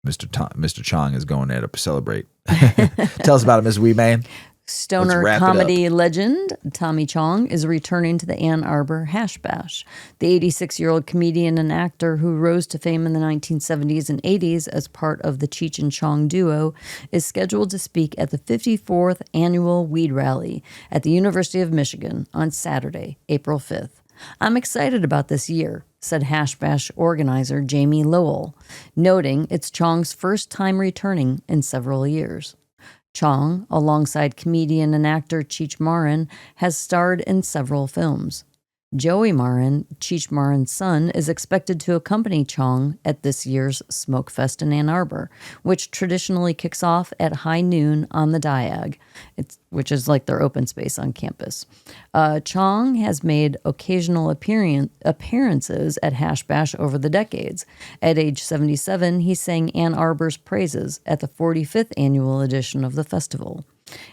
Mr. Chong is going there to celebrate. Tell us about it, Ms. Weedman. Stoner comedy legend Tommy Chong is returning to the Ann Arbor Hash Bash. The 86-year-old comedian and actor who rose to fame in the 1970s and 80s as part of the Cheech and Chong duo is scheduled to speak at the 54th Annual Weed Rally at the University of Michigan on Saturday, April 5th. I'm excited about this year, said Hash Bash organizer Jamie Lowell, noting it's Chong's first time returning in several years. Chong, alongside comedian and actor Cheech Marin, has starred in several films. Joey Marin, Cheech Marin's son, is expected to accompany Chong at this year's Smoke Fest in Ann Arbor, which traditionally kicks off at high noon on the Diag, which is like their open space on campus. Chong has made occasional appearances at Hash Bash over the decades. At age 77, he sang Ann Arbor's praises at the 45th annual edition of the festival,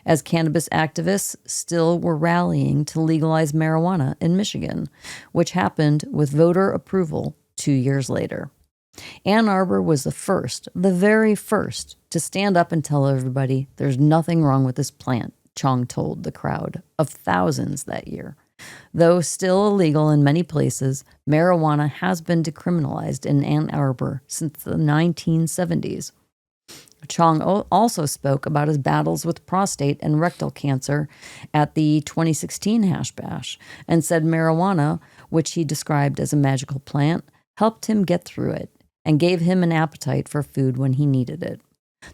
as cannabis activists still were rallying to legalize marijuana in Michigan, which happened with voter approval 2 years later. Ann Arbor was the very first, to stand up and tell everybody there's nothing wrong with this plant, Chong told the crowd of thousands that year. Though still illegal in many places, marijuana has been decriminalized in Ann Arbor since the 1970s. Chong also spoke about his battles with prostate and rectal cancer at the 2016 Hash Bash and said marijuana, which he described as a magical plant, helped him get through it and gave him an appetite for food when he needed it.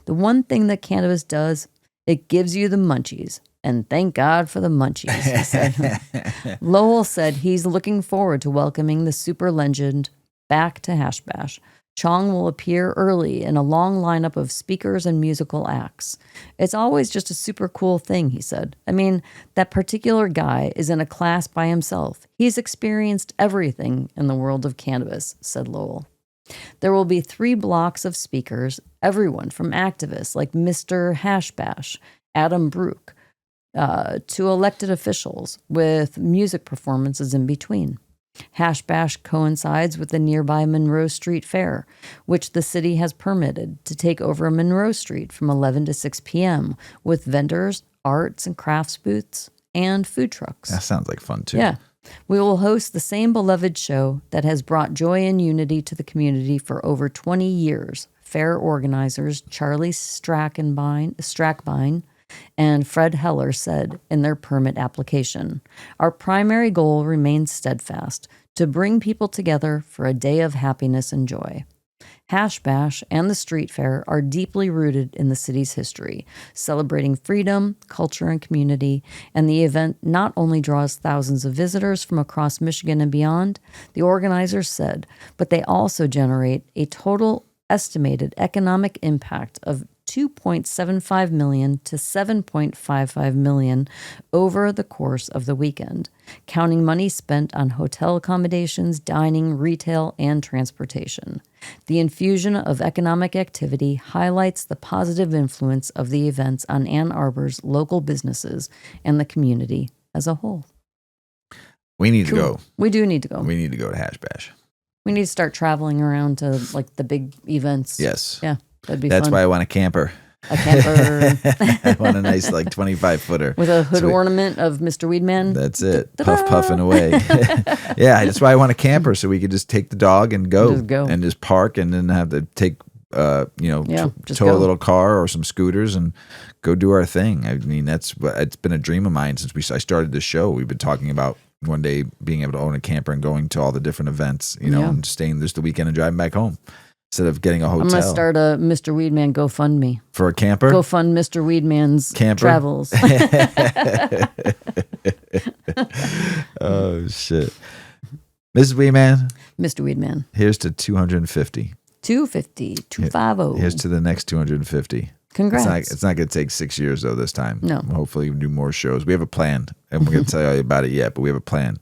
The one thing that cannabis does, it gives you the munchies. And thank God for the munchies, he said. Lowell said he's looking forward to welcoming the super legend back to Hash Bash. Chong will appear early in a long lineup of speakers and musical acts. It's always just a super cool thing, he said. I mean, that particular guy is in a class by himself. He's experienced everything in the world of cannabis, said Lowell. There will be 3 blocks of speakers, everyone from activists like Mr. Hashbash, Adam Brooke, to elected officials, with music performances in between. Hashbash coincides with the nearby Monroe Street Fair, which the city has permitted to take over Monroe Street from 11 to 6 p.m. with vendors, arts and crafts booths, and food trucks. That sounds like fun, too. Yeah. We will host the same beloved show that has brought joy and unity to the community for over 20 years. Fair organizers Charlie Strackbine and Fred Heller said in their permit application. Our primary goal remains steadfast, to bring people together for a day of happiness and joy. Hash Bash and the street fair are deeply rooted in the city's history, celebrating freedom, culture, and community, and the event not only draws thousands of visitors from across Michigan and beyond, the organizers said, but they also generate a total estimated economic impact of $2.75 million to $7.55 million over the course of the weekend, counting money spent on hotel accommodations, dining, retail, and transportation. The infusion of economic activity highlights the positive influence of the events on Ann Arbor's local businesses and the community as a whole. We need to go. We do need to go. We need to go to Hash Bash. We need to start traveling around to like the big events. Yes. Yeah. That'd be That's fun. why I want a camper. A camper. I want a nice 25-footer. With a hood ornament of Mr. Weedman. That's it. Puffing away. Yeah, that's why I want a camper, so we could just take the dog and go. And just park and then have to take, tow a little car or some scooters and go do our thing. I mean, it's been a dream of mine since I started this show. We've been talking about one day being able to own a camper and going to all the different events, and staying just the weekend and driving back home. Instead of getting a hotel. I'm going to start a Mr. Weedman GoFundMe. For a camper? Go fund Mr. Weedman's camper travels. Oh, shit. Mrs. Weedman. Mr. Weedman. Here's to 250. 250. Here's to the next 250. Congrats. It's not going to take 6 years, though, this time. No. Hopefully, we do more shows. We have a plan, and we're going to tell you about it yet, but we have a plan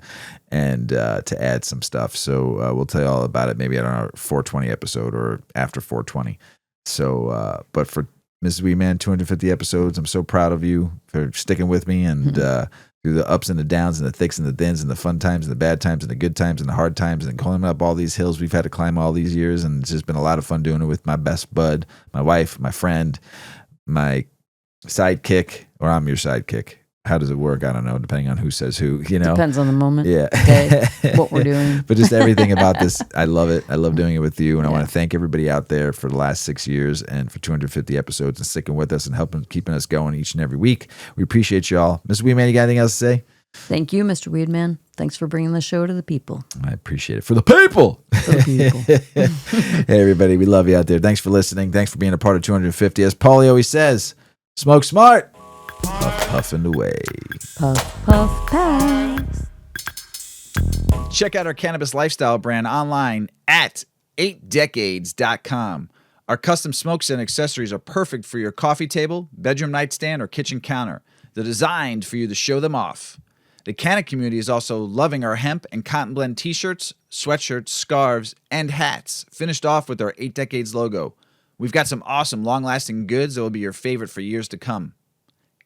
and to add some stuff. So we'll tell you all about it maybe on our 420 episode or after 420. So, but for Mrs. Weedman, 250 episodes. I'm so proud of you for sticking with me and through the ups and the downs and the thicks and the thins and the fun times and the bad times and the good times and the hard times and climbing up all these hills we've had to climb all these years. And it's just been a lot of fun doing it with my best bud, my wife, my friend, my sidekick, or I'm your sidekick. How does it work? I don't know, depending on who says who, Depends on the moment. Yeah. Day, what we're doing. But just everything about this, I love it. I love doing it with you. And I want to thank everybody out there for the last 6 years and for 250 episodes and sticking with us and keeping us going each and every week. We appreciate you all. Mr. Weedman, you got anything else to say? Thank you, Mr. Weedman. Thanks for bringing the show to the people. I appreciate it. For the people. For the people. Hey, everybody. We love you out there. Thanks for listening. Thanks for being a part of 250. As Paulie always says, smoke smart. Puff, puffing away. Puff, puff, pass. Check out our cannabis lifestyle brand online at 8decades.com. Our custom smokes and accessories are perfect for your coffee table, bedroom nightstand, or kitchen counter. They're designed for you to show them off. The Canna community is also loving our hemp and cotton blend t-shirts, sweatshirts, scarves, and hats, finished off with our 8 Decades logo. We've got some awesome long-lasting goods that will be your favorite for years to come.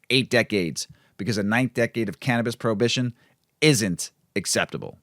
8 Decades, because a 9th decade of cannabis prohibition isn't acceptable.